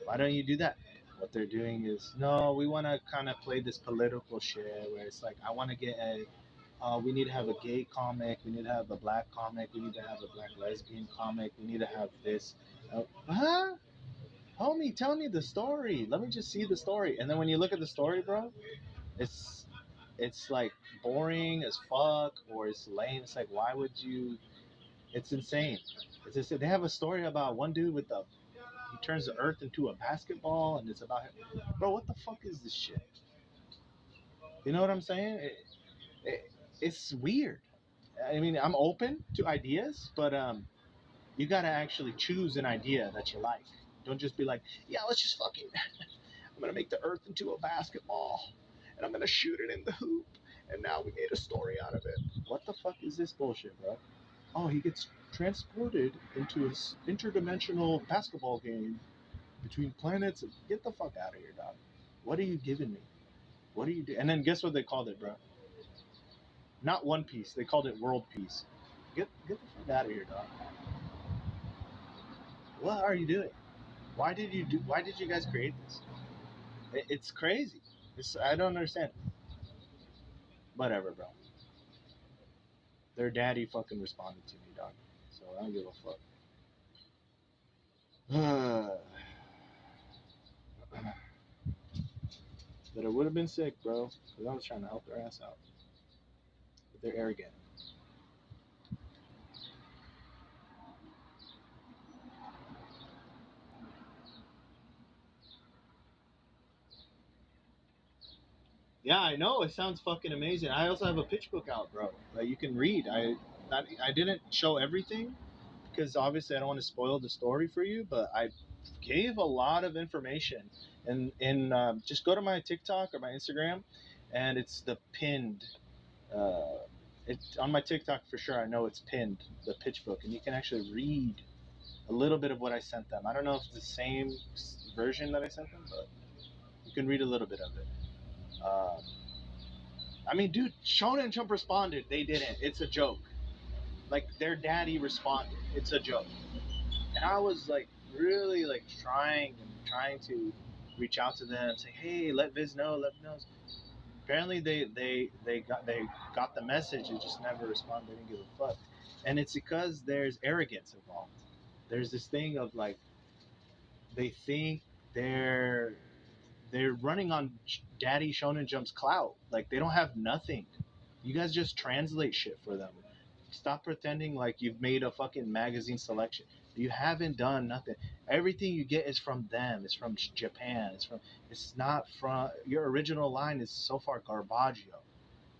Why don't you do that? What they're doing is no, we want to kind of play this political shit where it's like I want to get a we need to have a gay comic. We need to have a black comic. We need to have a black lesbian comic. We need to have this. Huh? Homie, tell me the story. Let me just see the story. And then when you look at the story, bro, it's it's like boring as fuck or it's lame. It's like why would you? It's insane. It's just, they have a story about one dude with the he turns the earth into a basketball and it's about him. Bro, what the fuck is this shit? You know what I'm saying? It's weird. I mean, I'm open to ideas, but you gotta actually choose an idea that you like. Don't just be like, yeah, let's just fucking, I'm gonna make the Earth into a basketball, and I'm gonna shoot it in the hoop, and now we made a story out of it. What the fuck is this bullshit, bro? Oh, he gets transported into an interdimensional basketball game between planets. Get the fuck out of here, dog. What are you giving me? What are you doing? And then guess what they called it, bro? Not One Piece. They called it World Peace. Get the fuck out of here, dog. What are you doing? Why did you guys create this? It's crazy. I don't understand. Whatever, bro. Their daddy fucking responded to me, dog. So I don't give a fuck. But it would have been sick, bro. Because I was trying to help their ass out. But they're arrogant. Yeah, I know. It sounds fucking amazing. I also have a pitch book out, bro, that you can read. I didn't show everything because obviously I don't want to spoil the story for you, but I gave a lot of information. And just go to my TikTok or my Instagram, and it's the pinned. Uh, it's on my TikTok for sure. I know it's pinned the pitch book, and you can actually read a little bit of what I sent them. I don't know if it's the same version that I sent them, but you can read a little bit of it. Uh, I mean, dude, Shonen Jump responded. They didn't. It's a joke. Like their daddy responded. It's a joke. And I was like really like trying to reach out to them, say, hey, let Viz know, let Viz know. Apparently they got the message and just never responded. They didn't give a fuck. And it's because there's arrogance involved. There's this thing of like they think they're they're running on Daddy Shonen Jump's clout. Like they don't have nothing. You guys just translate shit for them. Stop pretending like you've made a fucking magazine selection. You haven't done nothing. Everything you get is from them. It's from Japan. It's not from your original line is so far garbaggio.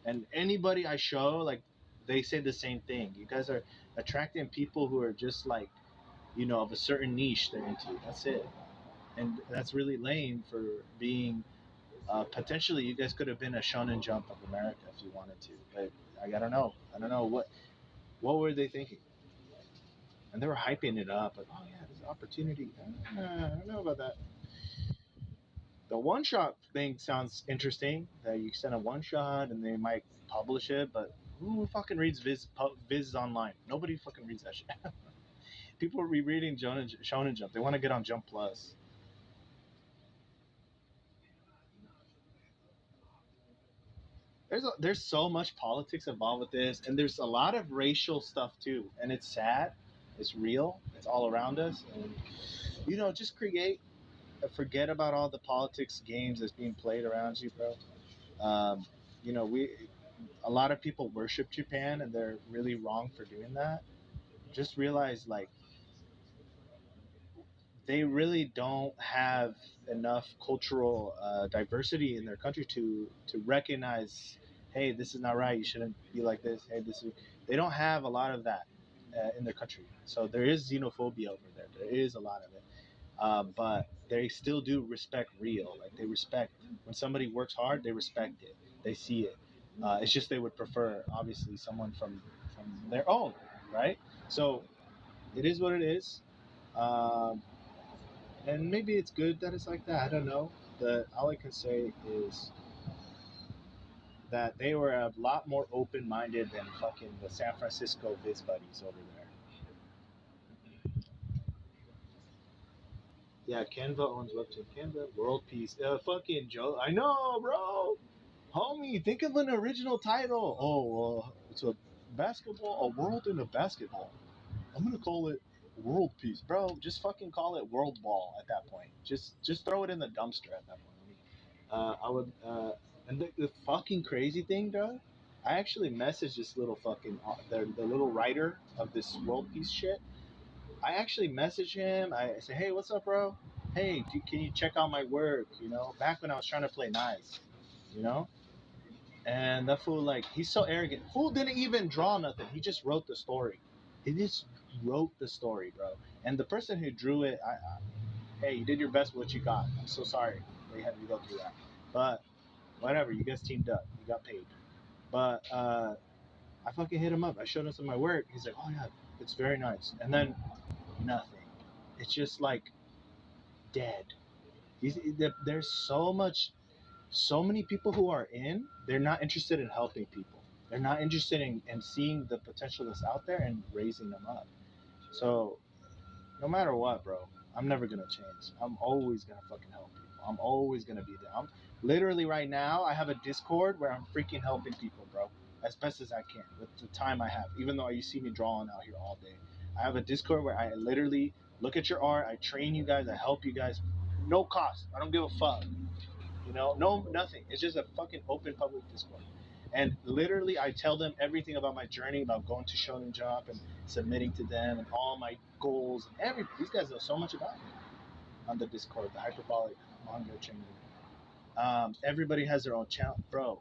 And anybody I show, like they say the same thing. You guys are attracting people who are just like, of a certain niche they're into. That's it. And that's really lame for being potentially you guys could have been a Shonen Jump of America if you wanted to, but I don't know. I don't know what were they thinking, and they were hyping it up like, oh yeah, there's an opportunity. I don't know about that. The one shot thing sounds interesting. That you send a one shot and they might publish it, but who fucking reads Viz online? Nobody fucking reads that shit. People are rereading Shonen Jump. They want to get on Jump Plus. There's so much politics involved with this, and there's a lot of racial stuff too, and it's sad, it's real, it's all around us, and just forget about all the politics games that's being played around you, bro. We a lot of people worship Japan, and they're really wrong for doing that. Just realize like they really don't have enough cultural diversity in their country to recognize, hey, this is not right. You shouldn't be like this. Hey, this is. They don't have a lot of that in their country. So there is xenophobia over there. There is a lot of it, but they still do respect real. Like they respect when somebody works hard. They respect it. They see it. It's just they would prefer, obviously, someone from their own, right? So it is what it is. Um, and maybe it's good that it's like that. I don't know. But all I can say is that they were a lot more open-minded than fucking the San Francisco Biz buddies over there. Yeah, Canva owns Webtoon. Canva, World Peace. Fucking Joe. I know, bro. Homie, think of an original title. Oh, it's a basketball, a world in a basketball. I'm gonna call it World Peace, bro. Just fucking call it World Ball at that point. Just throw it in the dumpster at that point. I would. And the fucking crazy thing, though, I actually messaged this little fucking the little writer of this World Peace shit. I actually messaged him. I say, hey, what's up, bro? Hey, can you check out my work? You know, back when I was trying to play nice, you know. And that fool, like, he's so arrogant. Fool didn't even draw nothing. He just wrote the story. He just wrote the story, bro. And the person who drew it, hey, you did your best with what you got. I'm so sorry they had to go through that. But whatever, you guys teamed up. You got paid. But I fucking hit him up. I showed him some of my work. He's like, oh, yeah, it's very nice. And then nothing. It's just like dead. There's so many people who are they're not interested in helping people. They're not interested in seeing the potential that's out there and raising them up. So no matter what, bro, I'm never gonna change. I'm always gonna fucking help people. I'm always gonna be there. I'm literally right now. I have a Discord where I'm freaking helping people, bro, as best as I can with the time I have. Even though you see me drawing out here all day, I have a Discord where I literally look at your art. I train you guys. I help you guys, no cost. I don't give a fuck. You know, no, nothing. It's just a fucking open public Discord. And literally, I tell them everything about my journey, about going to Shonen Jump and submitting to them, and all my goals and everything. These guys know so much about me on the Discord, the hyperbolic manga chamber. Everybody has their own channel, bro.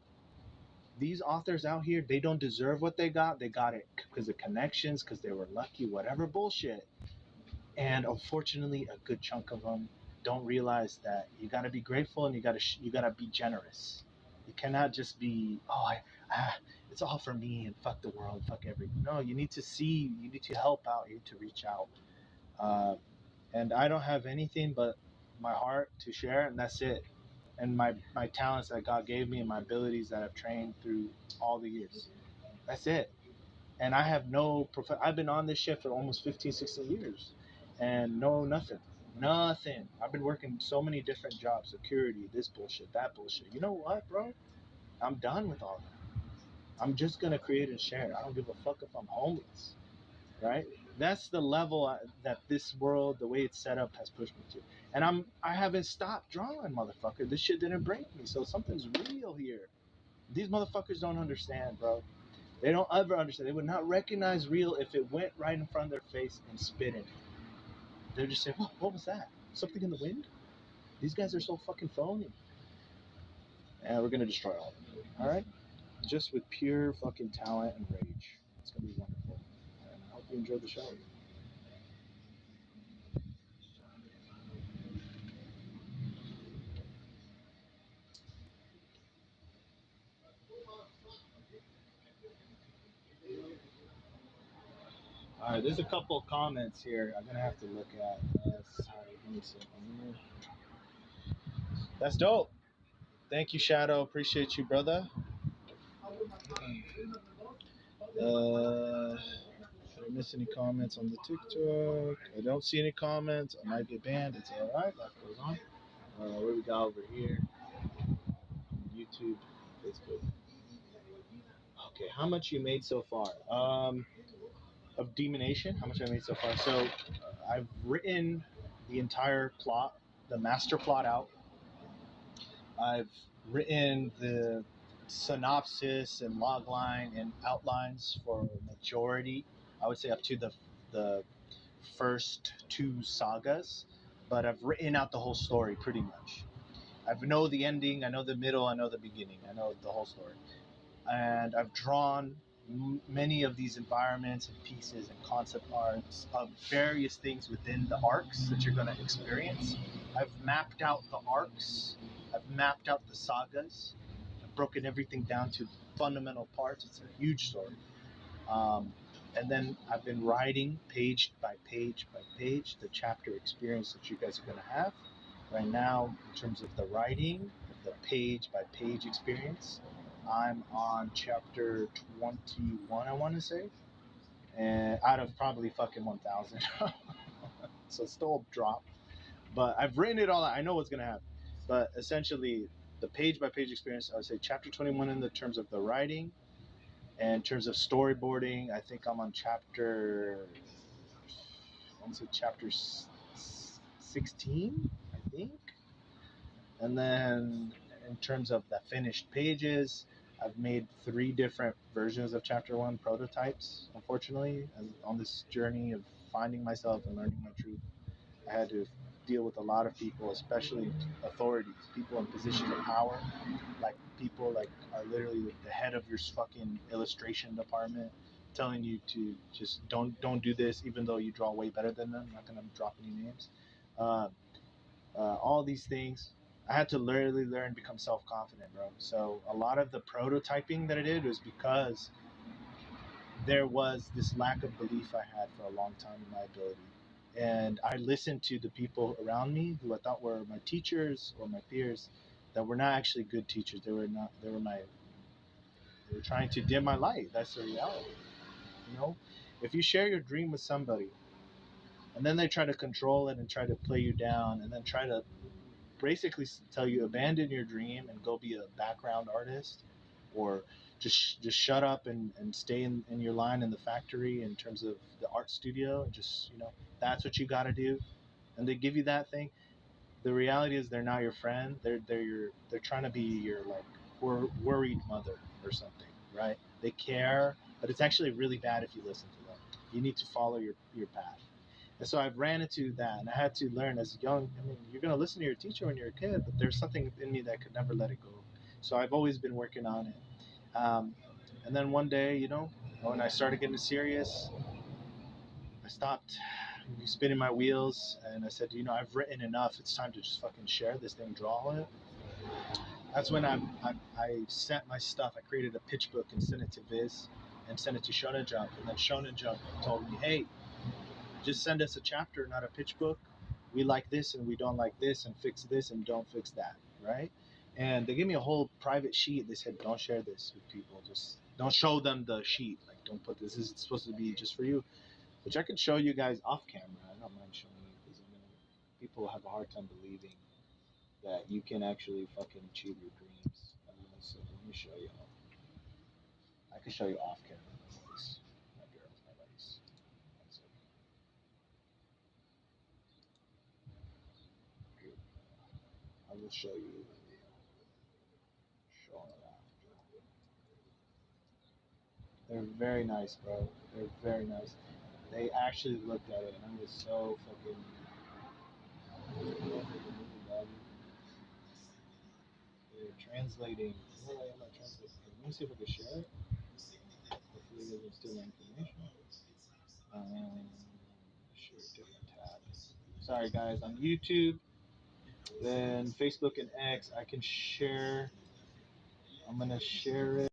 These authors out here, they don't deserve what they got. They got it because of connections, because they were lucky, whatever bullshit. And unfortunately, a good chunk of them don't realize that you got to be grateful and you got to be generous. You cannot just be, it's all for me and fuck the world, fuck everything. No, you need to see, you need to help out, you need to reach out. Uh, and I don't have anything but my heart to share, and that's it. And my talents that God gave me and my abilities that I've trained through all the years. That's it. And I have I've been on this shit for almost 15, 16 years, and nothing. I've been working so many different jobs, security, this bullshit, that bullshit. You know what, bro? I'm done with all that. I'm just gonna create and share. I don't give a fuck if I'm homeless, right? That's the level that this world, the way it's set up, has pushed me to. And I haven't stopped drawing, motherfucker. This shit didn't break me, so something's real here. These motherfuckers don't understand, bro. They don't ever understand. They would not recognize real if it went right in front of their face and spit in it. They're just saying, what was that? Something in the wind? These guys are so fucking phony. And we're going to destroy all of them. All right? Just with pure fucking talent and rage. It's going to be wonderful. And I hope you enjoyed the show. All right, there's a couple of comments here I'm going to have to look at. Sorry, give me a second. That's dope. Thank you, Shadow. Appreciate you, brother. Did I miss any comments on the TikTok? I don't see any comments. I might get banned. It's all right. Life goes on. What we got over here? YouTube, Facebook. Okay, how much you made so far? Of Demonation, how much I made so far? So I've written the entire plot, the master plot out. I've written the synopsis and logline and outlines for majority. I would say up to the first two sagas, but I've written out the whole story pretty much. I know the ending, I know the middle, I know the beginning, I know the whole story. And I've drawn many of these environments and pieces and concept arts of various things within the arcs that you're going to experience. I've mapped out the arcs, I've mapped out the sagas, I've broken everything down to fundamental parts. It's a huge story. And then I've been writing page by page by page the chapter experience that you guys are going to have. Right now, in terms of the writing, the page by page experience, I'm on chapter 21, I want to say, and out of probably fucking 1,000. So still a drop. But I've written it all out. I know what's gonna happen. But essentially, the page by page experience, I would say chapter 21 in the terms of the writing, and in terms of storyboarding, I think I'm on chapter. I want to say chapter 16, I think. And then in terms of the finished pages, I've made 3 different versions of chapter 1 prototypes. Unfortunately, on this journey of finding myself and learning my truth, I had to deal with a lot of people, especially authorities, people in positions of power, like people like are literally the head of your fucking illustration department, telling you to just don't do this, even though you draw way better than them. I'm not gonna drop any names. Uh, all these things. I had to literally learn to become self confident, bro. So a lot of the prototyping that I did was because there was this lack of belief I had for a long time in my ability. And I listened to the people around me who I thought were my teachers or my peers that were not actually good teachers. They were not, they were trying to dim my light. That's the reality. You know, if you share your dream with somebody and then they try to control it and try to play you down and then try to basically tell you abandon your dream and go be a background artist or just shut up and stay in your line in the factory in terms of the art studio and just that's what you got to do, and they give you that thing. The reality is they're not your friend. They're trying to be your like worried mother or something, right? They care, but it's actually really bad if you listen to them. You need to follow your path. And so I've ran into that, and I had to learn as young. I mean, you're gonna listen to your teacher when you're a kid, but there's something in me that could never let it go. So I've always been working on it. And then one day, when I started getting serious, I stopped spinning my wheels, and I said, I've written enough. It's time to just fucking share this thing, draw it. That's when I sent my stuff. I created a pitch book and sent it to Viz, and sent it to Shonen Jump, and then Shonen Jump told me, hey, just send us a chapter, not a pitch book. We like this and we don't like this, and fix this and don't fix that, right? And they gave me a whole private sheet. They said, don't share this with people. Just don't show them the sheet. Like, don't put this. This is supposed to be just for you, which I could show you guys off camera. I don't mind showing you because people have a hard time believing that you can actually fucking achieve your dreams. So let me show you. I can show you off camera. My girls, my buddies. One second. I will show you. Showing it. They're very nice, bro. They're very nice. They actually looked at it, and I was so fucking. They're translating. What am I translating? Let me see if I can share it. Hopefully, it doesn't steal my information. Share different tab. Sorry, guys. On YouTube, then Facebook and X, I can share. I'm gonna share it.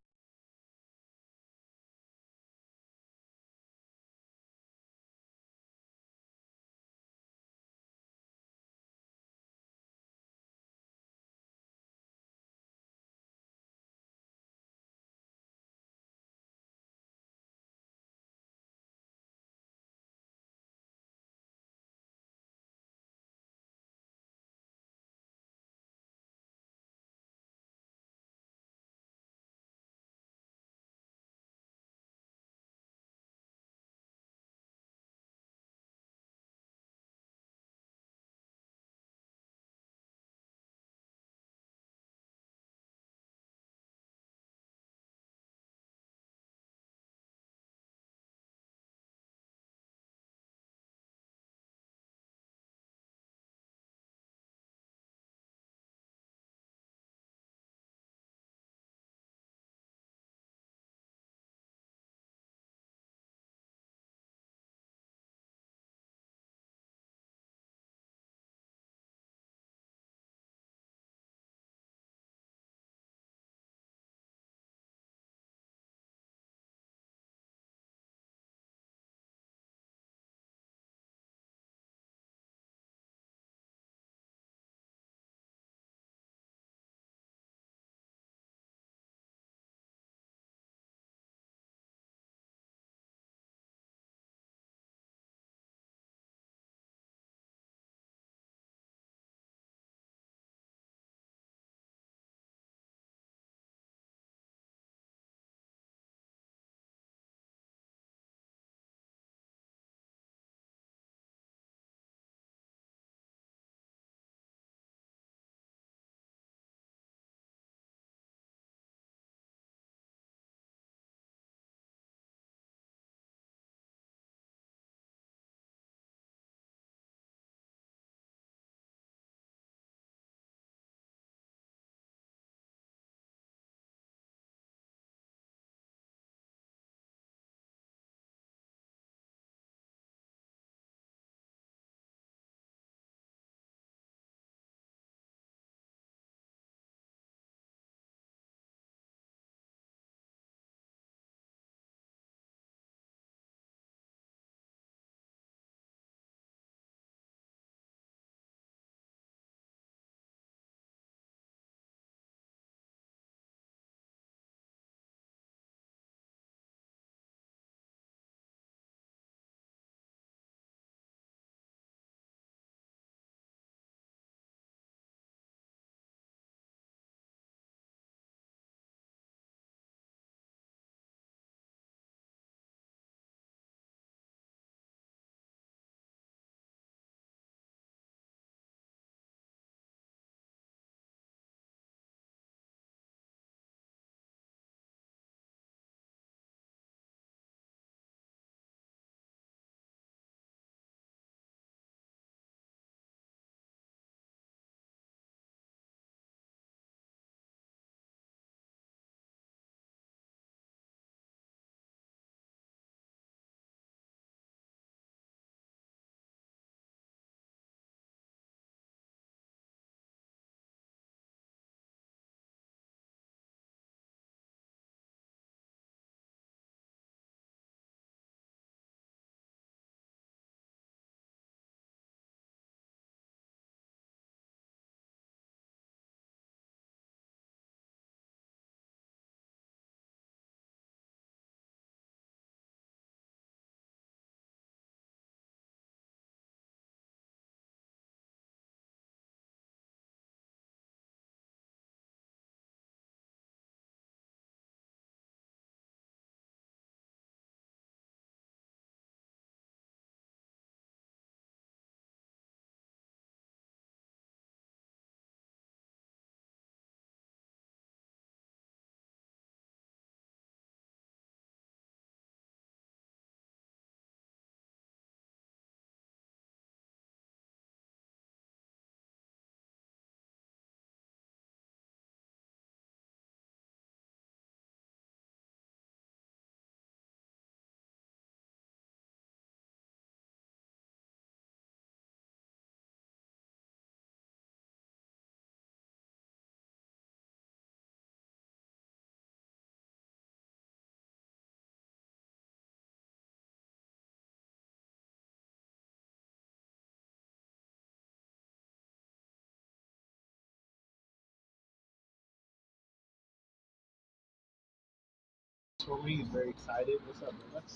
told me he's very excited. What's up, brother?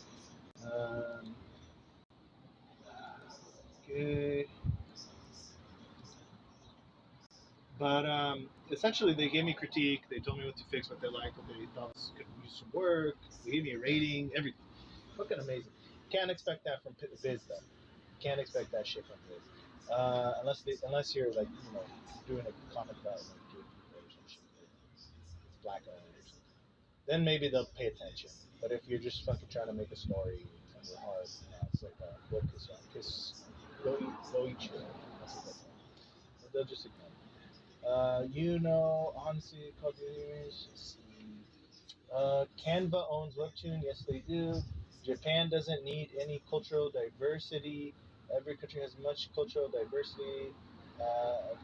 Um, okay. But essentially, they gave me critique. They told me what to fix, what they liked, what they thought could use some work. They gave me a rating, everything. Fucking amazing. Can't expect that from Viz though. Can't expect that shit from Viz. Unless you're like doing a comic about like gay people or some shit. It's black owned or something. Then maybe they'll pay attention. But if you're just fucking trying to make a story and your heart, it's like go go eat shit. That's what that's like. They'll just ignore. Honestly, Call of Duty. Canva owns Webtoon. Yes, they do. Japan doesn't need any cultural diversity. Every country has much cultural diversity.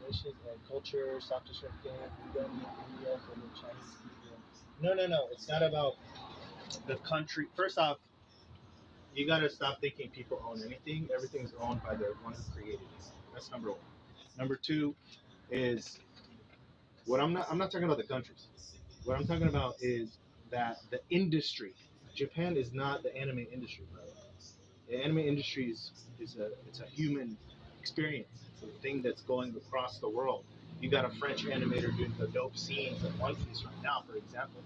Nations and culture. Stop disrupting. We don't need India for the Chinese people. No. It's not about the country. First off, you gotta stop thinking people own anything. Everything's owned by the one who created it. That's number one. Number two is I'm not talking about the countries. What I'm talking about is that the industry. Japan is not the anime industry, bro. The anime industry it's a human experience. It's a thing that's going across the world. You got a French animator doing the dope scenes in One Piece right now, for example,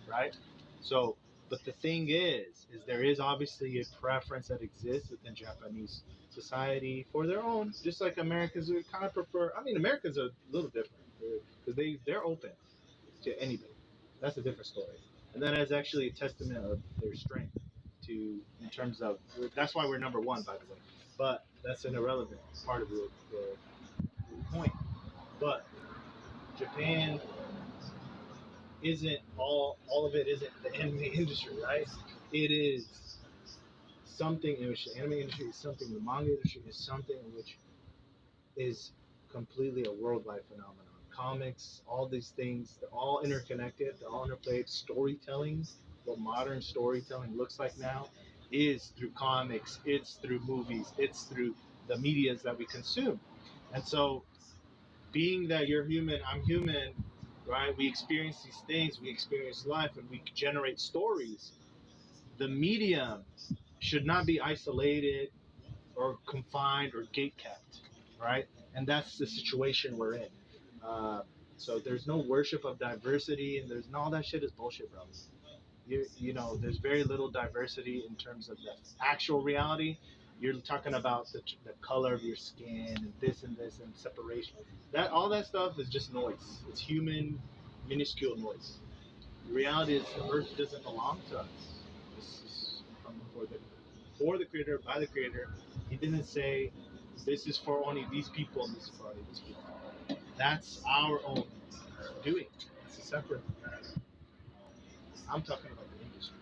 right? So, but the thing is there is obviously a preference that exists within Japanese society for their own, just like Americans would kind of prefer. I mean, Americans are a little different because they're open to anybody. That's a different story, and that is actually a testament of their strength to in terms of that's why we're number one, by the way. But that's an irrelevant part of the point. But Japan isn't all of it isn't the anime industry, right? It is something in which the anime industry is something, the manga industry is something in which is completely a worldwide phenomenon. Comics, all these things, they're all interconnected, they're all interplayed. Storytelling, what modern storytelling looks like now, is through comics, it's through movies, it's through the medias that we consume. And so, being that you're human, I'm human, right? We experience these things, we experience life, and we generate stories. The medium should not be isolated or confined or gate kept, right? And that's the situation we're in. Uh, so there's no worship of diversity, and there's all that shit is bullshit, bro. There's very little diversity in terms of the actual reality. You're talking about the color of your skin and this and separation. That all that stuff is just noise. It's human, minuscule noise. The reality is the earth doesn't belong to us. This is from for the creator, by the creator. He didn't say this is for only these people and this is for only these people. That's our own doing. It's a separate matter. I'm talking about the industry.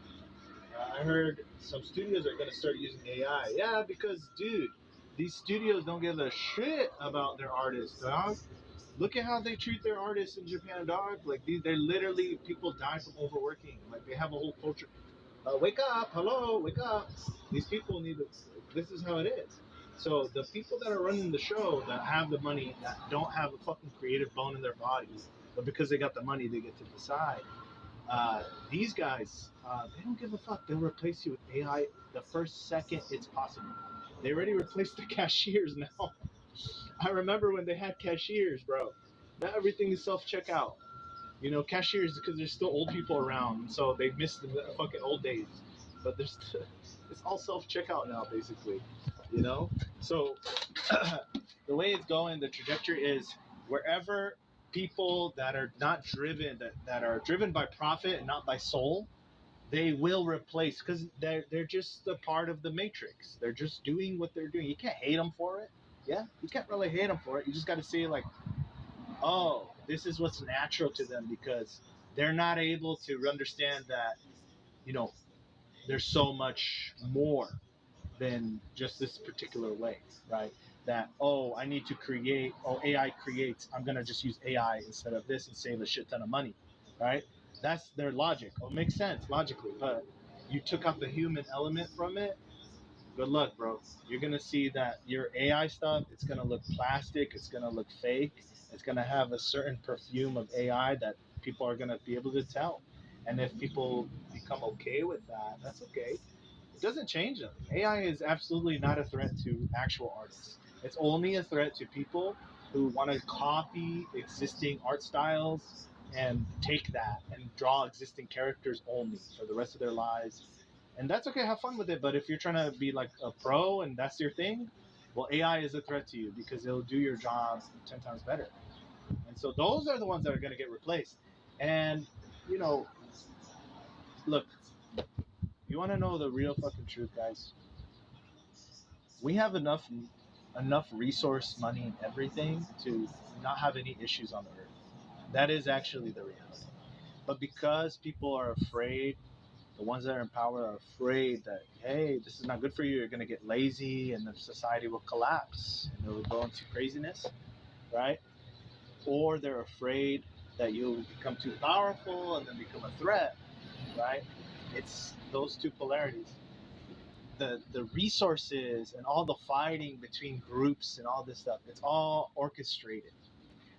I heard some studios are going to start using AI. Yeah, because, dude, these studios don't give a shit about their artists, dog. Look at how they treat their artists in Japan, dog. Like, they're literally, people die from overworking. Like, they have a whole culture. Wake up, hello, wake up. These people need to, this is how it is. So the people that are running the show that have the money, that don't have a fucking creative bone in their bodies, but because they got the money, they get to decide. These guys, they don't give a fuck. They'll replace you with AI the first second it's possible. They already replaced the cashiers now. I remember when they had cashiers, bro. Now everything is self checkout. Cashiers because there's still old people around, so they missed the fucking old days. But there's it's all self checkout now, basically. So the way it's going, the trajectory is wherever people that are not driven, that are driven by profit and not by soul, they will replace because they're just a part of the matrix. They're just doing what they're doing. You can't hate them for it. Yeah, you can't really hate them for it. You just got to see like, oh, this is what's natural to them because they're not able to understand that, you know, there's so much more than just this particular way, right? That, oh, I need to create, oh, AI creates, I'm going to just use AI instead of this and save a shit ton of money, right? That's their logic. Oh, it makes sense logically, but you took out the human element from it. Good luck, bro. You're gonna see that your AI stuff, it's gonna look plastic, it's gonna look fake, it's gonna have a certain perfume of AI that people are gonna be able to tell. And if people become okay with that, that's okay. It doesn't change them. AI is absolutely not a threat to actual artists. It's only a threat to people who want to copy existing art styles and take that and draw existing characters only for the rest of their lives. And that's okay, have fun with it. But if you're trying to be like a pro and that's your thing, well, AI is a threat to you because it'll do your job 10 times better. And so those are the ones that are going to get replaced. And, you know, look, you want to know the real fucking truth, guys? We have enough resource, money, and everything to not have any issues on the earth. That is actually the reality. But because people are afraid, the ones that are in power are afraid that, hey, this is not good for you. You're going to get lazy, and the society will collapse, and it will go into craziness, right? Or they're afraid that you'll become too powerful and then become a threat, right? It's those two polarities. The resources and all the fighting between groups and all this stuff, it's all orchestrated.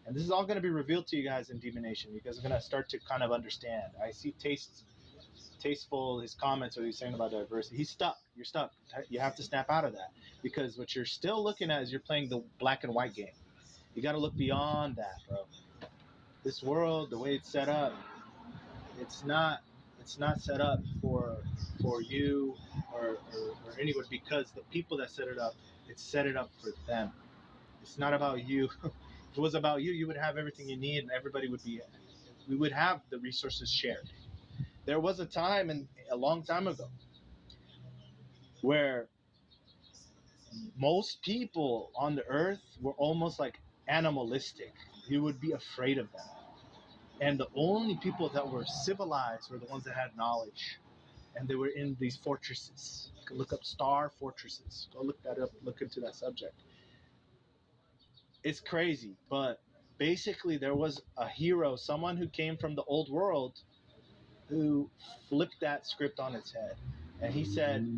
And this is all going to be revealed to you guys in Demon Nation. You guys are going to start to kind of understand. I see tasteful his comments, what he's saying about diversity. He's stuck. You're stuck. You have to snap out of that, because what you're still looking at is you're playing the black and white game. You got to look beyond that, bro. This world, the way it's set up, it's not set up for you or anyone, because the people that set it up, it's set it up for them. It's not about you. If it was about you, you would have everything you need and everybody would be, we would have the resources shared. There was a time, and a long time ago, where most people on the earth were almost like animalistic. You would be afraid of them. And the only people that were civilized were the ones that had knowledge. And they were in these fortresses. You can look up star fortresses. Go look that up, look into that subject. It's crazy, but basically there was a hero, someone who came from the old world, who flipped that script on its head. And he said,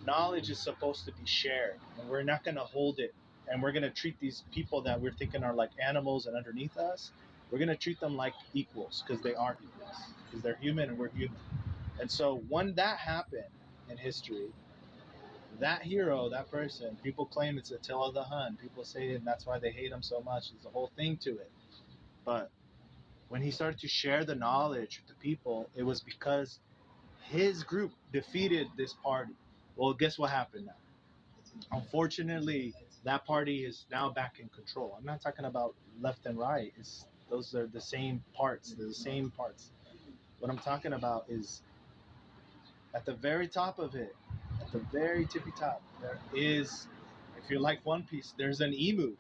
knowledge is supposed to be shared, and we're not going to hold it. And we're going to treat these people that we're thinking are like animals and underneath us, we're going to treat them like equals, because they aren't equals, because they're human and we're human. And so when that happened in history, that hero, that person, people claim it's Attila the Hun. People say, and that's why they hate him so much. There's a whole thing to it. But when he started to share the knowledge with the people, it was because his group defeated this party. Well, guess what happened now? Unfortunately, that party is now back in control. I'm not talking about left and right. Those are the same parts. They're the same parts. What I'm talking about is at the very top of it, at the very tippy top, there is, if you like One Piece, there's an emu.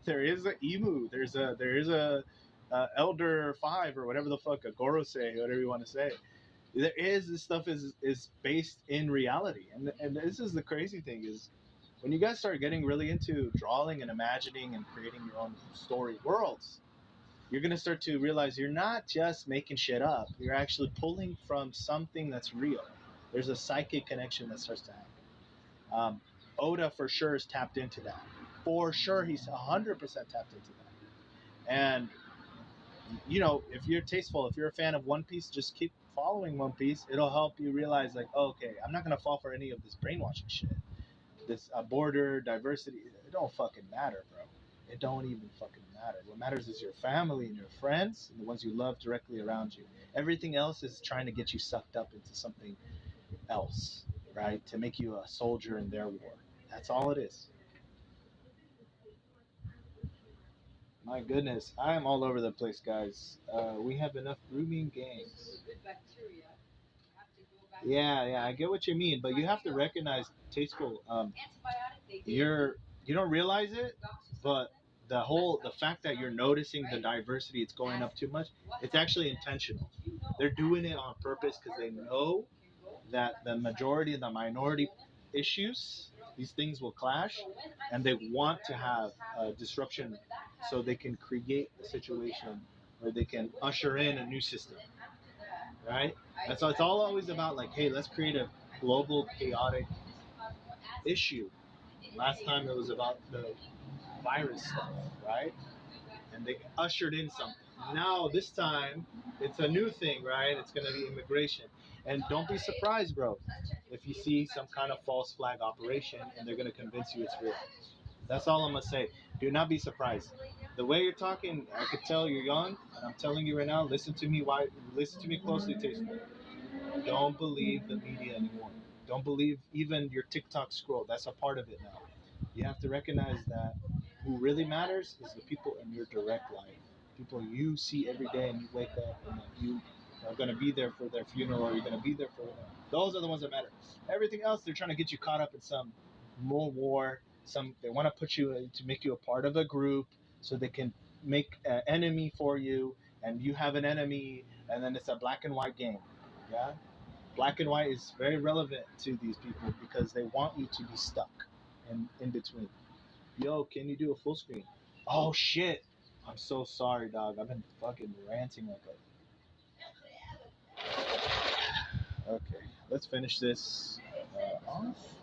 There is an emu. There is a Elder Five or whatever the fuck, a Gorosei, whatever you want to say. There is, this stuff is based in reality, and this is the crazy thing is, when you guys start getting really into drawing and imagining and creating your own story worlds, you're going to start to realize you're not just making shit up. You're actually pulling from something that's real. There's a psychic connection that starts to happen. Oda for sure is tapped into that. For sure, he's 100% tapped into that. And, you know, if you're tasteful, if you're a fan of One Piece, just keep following One Piece. It'll help you realize, like, oh, okay, I'm not going to fall for any of this brainwashing shit. This border, diversity, it don't fucking matter, bro. It don't even fucking matter. What matters is your family and your friends and the ones you love directly around you. Everything else is trying to get you sucked up into something else, right? To make you a soldier in their war. That's all it is. My goodness, I am all over the place, guys. We have enough grooming gangs. Yeah, I get what you mean, but you have to recognize, tasteful. You don't realize it, but the fact that you're noticing the diversity, it's going up too much. It's actually intentional. They're doing it on purpose because they know that the majority and the minority issues, these things will clash, and they want to have disruption so they can create a situation where they can usher in a new system, right? And so it's all always about like, hey, let's create a global chaotic issue. Last time it was about the virus stuff, right? And they ushered in something. Now this time it's a new thing, right? It's gonna be immigration, and don't be surprised, bro, if you see some kind of false flag operation and they're gonna convince you it's real. That's all I'm gonna say. Do not be surprised. The way you're talking, I could tell you're young, and I'm telling you right now. Listen to me. Why? Listen to me closely, Tasteful. Don't believe the media anymore. Don't believe even your TikTok scroll. That's a part of it now. You have to recognize that who really matters is the people in your direct life. People you see every day and you wake up and that you are going to be there for their funeral or you're going to be there for them. Those are the ones that matter. Everything else, they're trying to get you caught up in some more war. They want to put you to make you a part of a group so they can make an enemy for you and you have an enemy and then it's a black and white game. Yeah, black and white is very relevant to these people because they want you to be stuck in between. Yo, can you do a full screen? Oh shit! I'm so sorry, dog. I've been fucking ranting like a. Okay, let's finish this.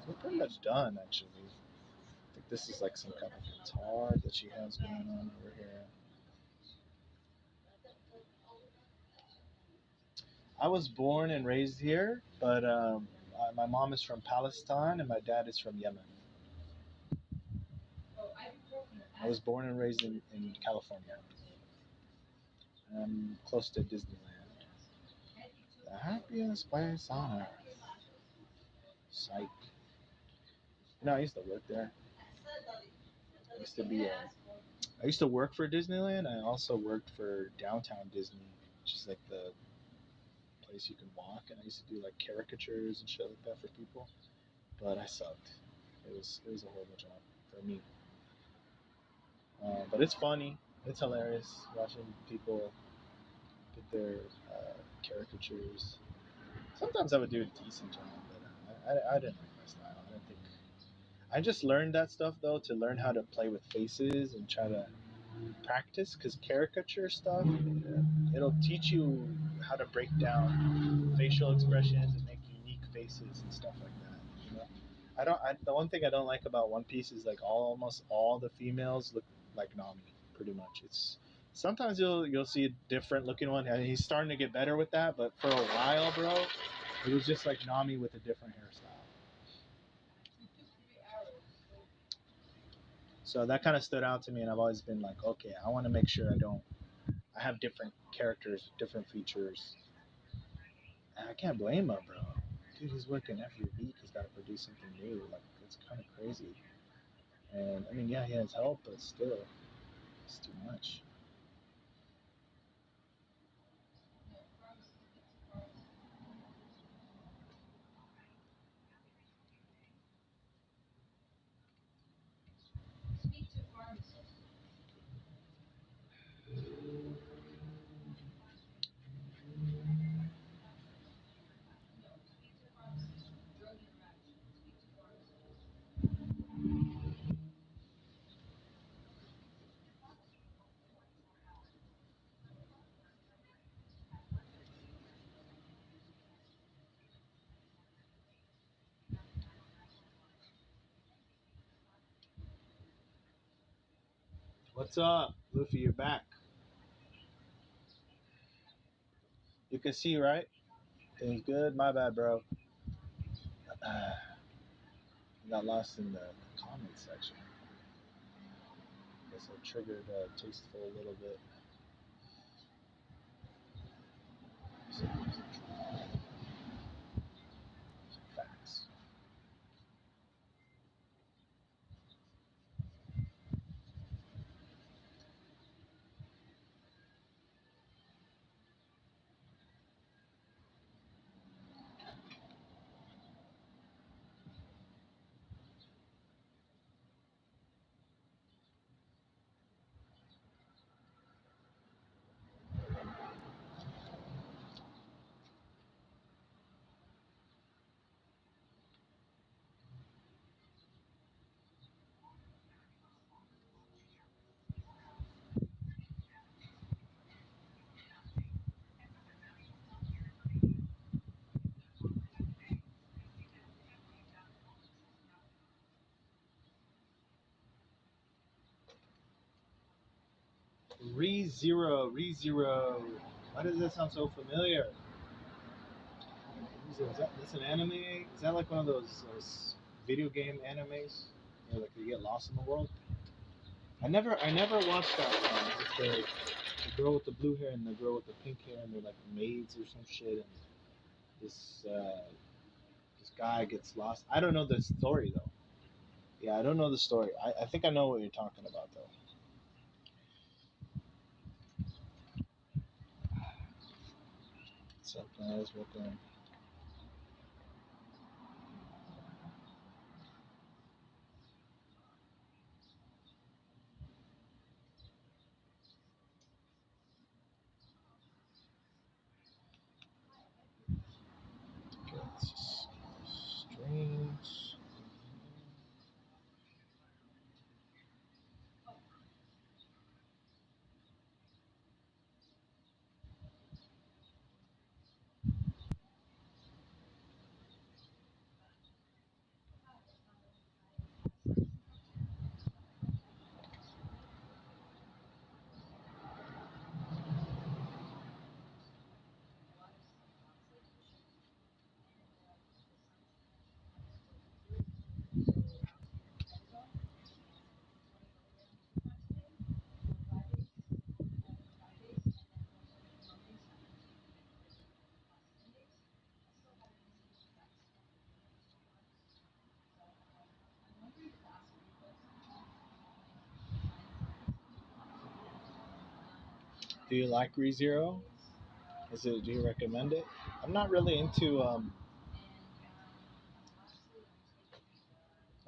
We're pretty much done, actually. I think this is like some kind of guitar that she has going on over here. I was born and raised here, but my mom is from Palestine and my dad is from Yemen. I was born and raised in California. I'm close to Disneyland. The happiest place on earth. Psych. You know, I used to work there. I used to be a. I used to work for Disneyland. I also worked for Downtown Disney, which is like the place you can walk. And I used to do like caricatures and shit like that for people. But I sucked. It was a horrible job for me. But it's funny. It's hilarious watching people get their caricatures. Sometimes I would do a decent job, but I didn't like my style. I don't think. I just learned that stuff though to learn how to play with faces and try to practice because caricature stuff it'll teach you how to break down facial expressions and make unique faces and stuff like that. You know, the one thing I don't like about One Piece is like almost all the females look like Nami pretty much. It's sometimes you'll see a different looking one and he's starting to get better with that, but for a while, bro, it was just like Nami with a different hairstyle. So that kind of stood out to me, and I've always been like, okay, I want to make sure I have different characters, different features. And I can't blame him, bro. Dude, he's working every week. He's got to produce something new. Like, it's kind of crazy. And I mean, yeah, he has help, but still, it's too much. What's up, Luffy? You're back. You can see, right? Things good. My bad, bro. I got lost in the comments section. Guess I triggered Tasteful a little bit. Some facts. ReZero. Why does that sound so familiar? That's an anime? Is that like one of those video game animes where like you get lost in the world? I never watched that one. It's the girl with the blue hair and the girl with the pink hair, and they're like maids or some shit, and this this guy gets lost. I don't know the story though. Yeah, I don't know the story. I think I know what you're talking about though. What's up, guys? Welcome. Okay, let's just streams. Do you like ReZero? Is it? Do you recommend it? I'm not really into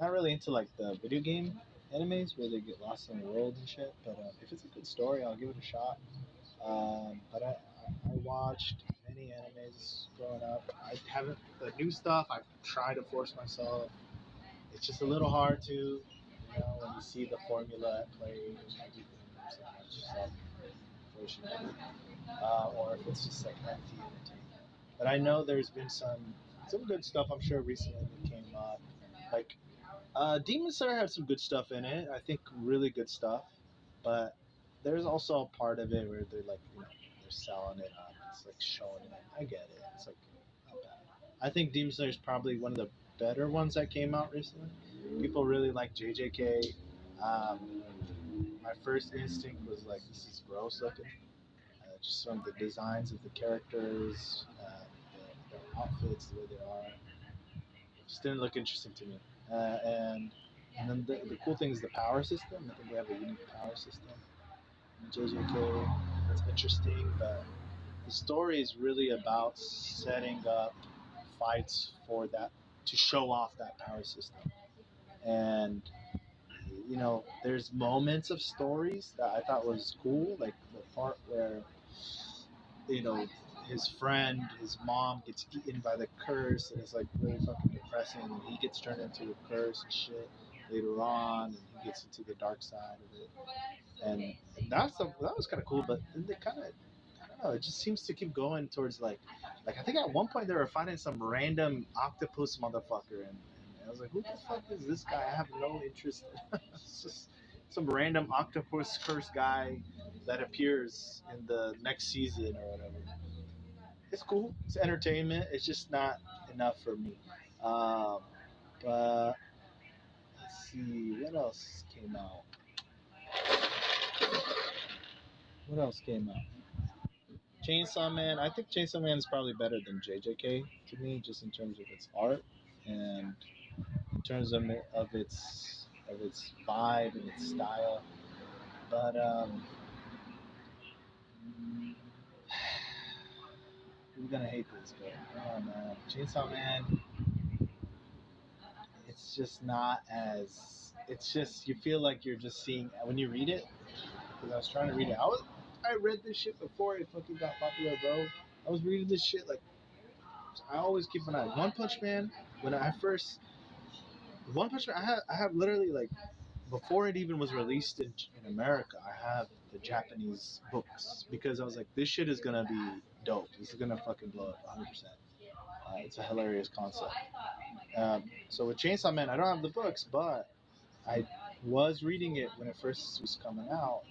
not really into like the video game animes where they get lost in the world and shit. But if it's a good story, I'll give it a shot. But I watched many animes growing up. I haven't the new stuff. I've tried to force myself. It's just a little hard to, when you see the formula at play. Sometimes it's just like forcing it. Or if it's just like empty entertainment. But I know there's been some good stuff. I'm sure recently that came up. Like Demon Slayer had some good stuff in it. I think really good stuff. But there's also a part of it where they're like, they're selling it up. It's like showing it. I get it. It's like not bad. I think Demon Slayer is probably one of the better ones that came out recently. People really like JJK. Um, my first instinct was like, this is gross looking. Just from the designs of the characters, their outfits, the way they are. It just didn't look interesting to me. And then the cool thing is the power system. I think they have a unique power system in JJK. That's interesting, but the story is really about setting up fights for that to show off that power system. And there's moments of stories that I thought was cool, like the part where you know, his friend, his mom gets eaten by the curse, and it's like really fucking depressing. And he gets turned into a curse and shit later on, and he gets into the dark side of it. And that was kind of cool, but then they kind of, I don't know, it just seems to keep going towards like I think at one point they were fighting some random octopus motherfucker, and I was like, who the fuck is this guy? I have no interest. It's just some random octopus curse guy that appears in the next season or whatever. It's cool. It's entertainment. It's just not enough for me. Um, but let's see what else came out. What else came out? Chainsaw Man. I think Chainsaw Man is probably better than JJK to me, just in terms of its art and in terms of its vibe and its style. But you're gonna hate this, but oh man, Chainsaw Man. It's just not as. It's just you feel like you're just seeing when you read it. Because I was trying to read it. I read this shit before it fucking got popular, bro. I was reading this shit like I always keep an eye. One Punch Man. When I first One Punch Man, I have literally like before it even was released in America, I have the Japanese books because I was like, this shit is gonna be dope. This is gonna fucking blow up 100%. It's a hilarious concept. So with Chainsaw Man, I don't have the books, but I was reading it when it first was coming out,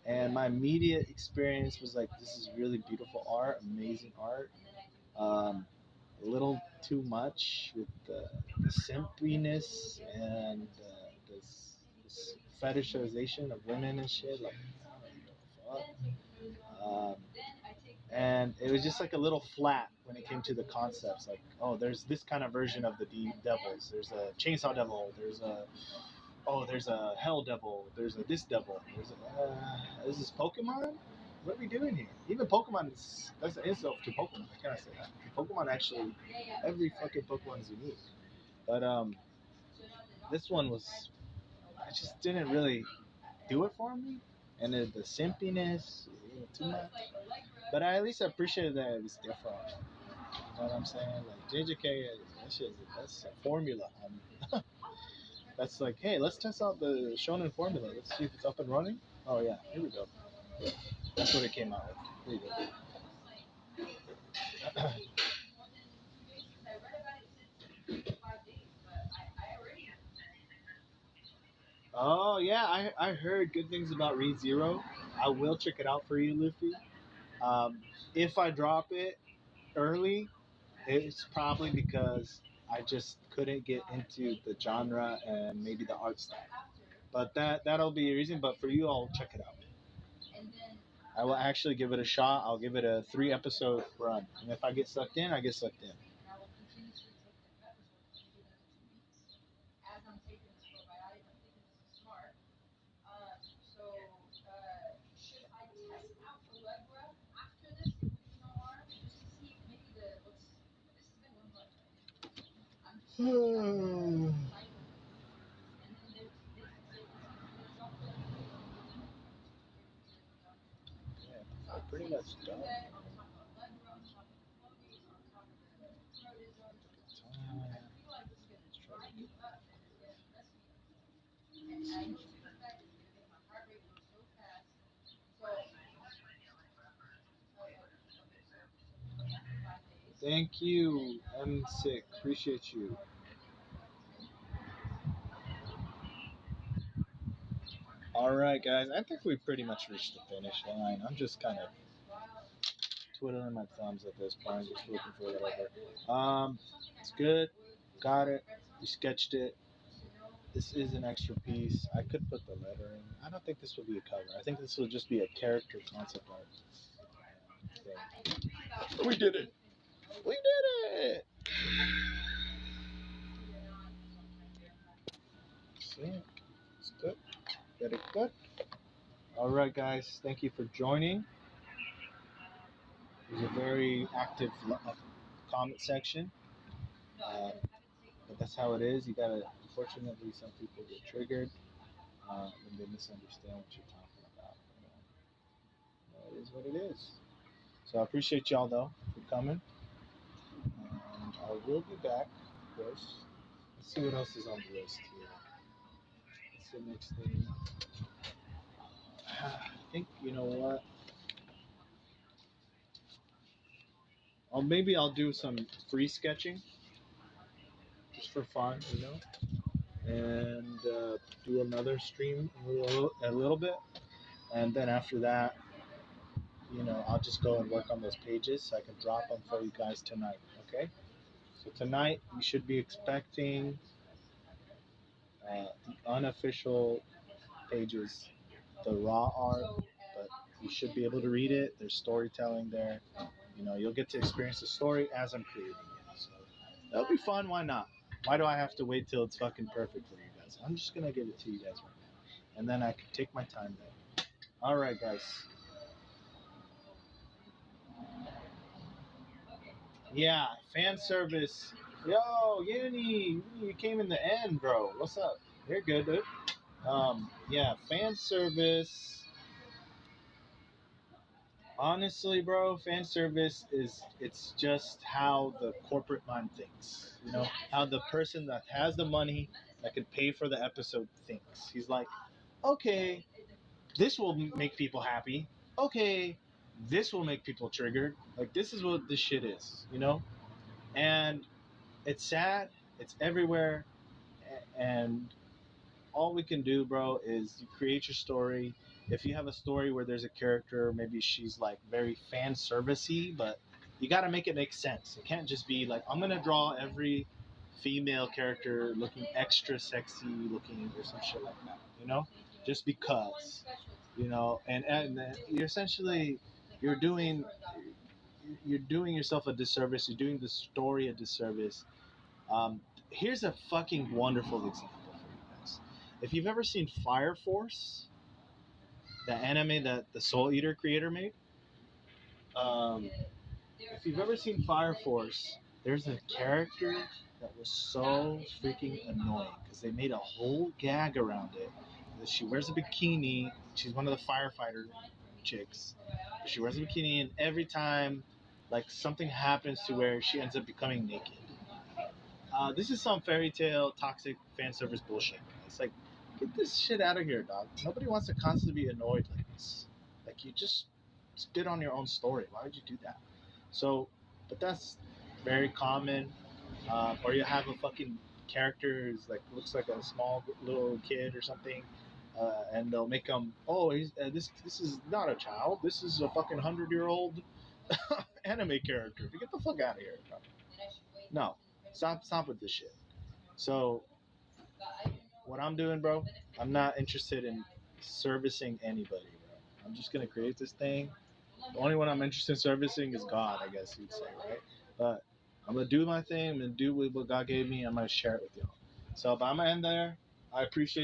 And my immediate experience was like, this is really beautiful art, amazing art. A little too much with the simpiness and this fetishization of women and shit. Like, I don't even give a fuck. And it was just like a little flat when it came to the concepts. Like, oh, there's this kind of version of the devils. There's a chainsaw devil. There's a hell devil. There's a this devil. This is Pokemon. What are we doing here? Even Pokemon that's an insult to Pokemon. I can't say that. Pokemon actually, every fucking Pokemon is unique. But this one was, I just didn't really do it for me, and the simpiness, too much. But I at least appreciated that it was different. You know what I'm saying? Like JJK, that's a formula. That's like, hey, let's test out the shonen formula. Let's see if it's up and running. Oh yeah, here we go. Yeah, that's what it came out with. Here you go. Oh yeah, I heard good things about ReZero. I will check it out for you, Luffy. If I drop it early, it's probably because I just couldn't get into the genre and maybe the art style. But that'll be a reason. But for you, I'll check it out. I will actually give it a shot. I'll give it a 3 episode run, and if I get sucked in, I get sucked in. Yeah, I'm pretty much done. Thank you, I'm sick. Appreciate you. All right, guys. I think we pretty much reached the finish line. I'm just kind of twiddling my thumbs at this point, just looking for whatever. It's good. Got it. We sketched it. This is an extra piece. I could put the lettering. I don't think this will be a cover. I think this will just be a character concept art thing. We did it. We did it. See, it's good. Very good. All right, guys. Thank you for joining. It was a very active comment section. But that's how it is. You gotta. Unfortunately, some people get triggered when they misunderstand what you're talking about. It is what it is. So I appreciate y'all though for coming. I will be back, of course. Let's see what else is on the list here. What's the next thing? I think you know what. Maybe I'll do some free sketching just for fun, and do another stream a little bit, and then after that, I'll just go and work on those pages so I can drop them for you guys tonight. Okay. So tonight you should be expecting the unofficial pages, the raw art, but you should be able to read it. There's storytelling there. You'll get to experience the story as I'm creating it. So that'll be fun. Why not? Why do I have to wait till it's fucking perfect for you guys? I'm just gonna give it to you guys right now, and then I can take my time there. All right, guys. Yeah, fan service. Yo, Uni, you came in the end, bro. What's up? You're good, dude. Yeah, fan service. Honestly, bro, fan service it's just how the corporate mind thinks. How the person that has the money that can pay for the episode thinks. He's like, okay, this will make people happy. Okay, this will make people triggered. Like this is what this shit is. And it's sad. It's everywhere, and all we can do, bro, is you create your story. if you have a story where there's a character, maybe she's like very fan servicey, but you got to make it make sense. It can't just be like I'm gonna draw every female character looking extra sexy looking or some shit like that, you know, just because, you know, and you're essentially you're doing you're doing yourself a disservice. You're doing the story a disservice. Here's a fucking wonderful example for you guys. If you've ever seen Fire Force, the anime that the Soul Eater creator made, if you've ever seen Fire Force, there's a character that was so freaking annoying because they made a whole gag around it. She wears a bikini. She's one of the firefighter chicks. She wears a bikini, and every time, like something happens to where she ends up becoming naked. This is some fairy tale toxic fan service bullshit. It's like, get this shit out of here, dog. Nobody wants to constantly be annoyed like this. Like you just spit on your own story. Why would you do that? So, but that's very common. Or you have a fucking character who's like looks like a small little kid or something, and they'll make him. Oh, he's this is not a child. This is a fucking 100-year-old anime character. Get the fuck out of here. No, stop with this shit. So what I'm doing, bro, I'm not interested in servicing anybody, bro. I'm just gonna create this thing. The only one I'm interested in servicing is God, I guess you'd say, right? But I'm gonna do my thing. I'm gonna do what God gave me. I'm gonna share it with y'all. So, but I'm gonna end there. I appreciate.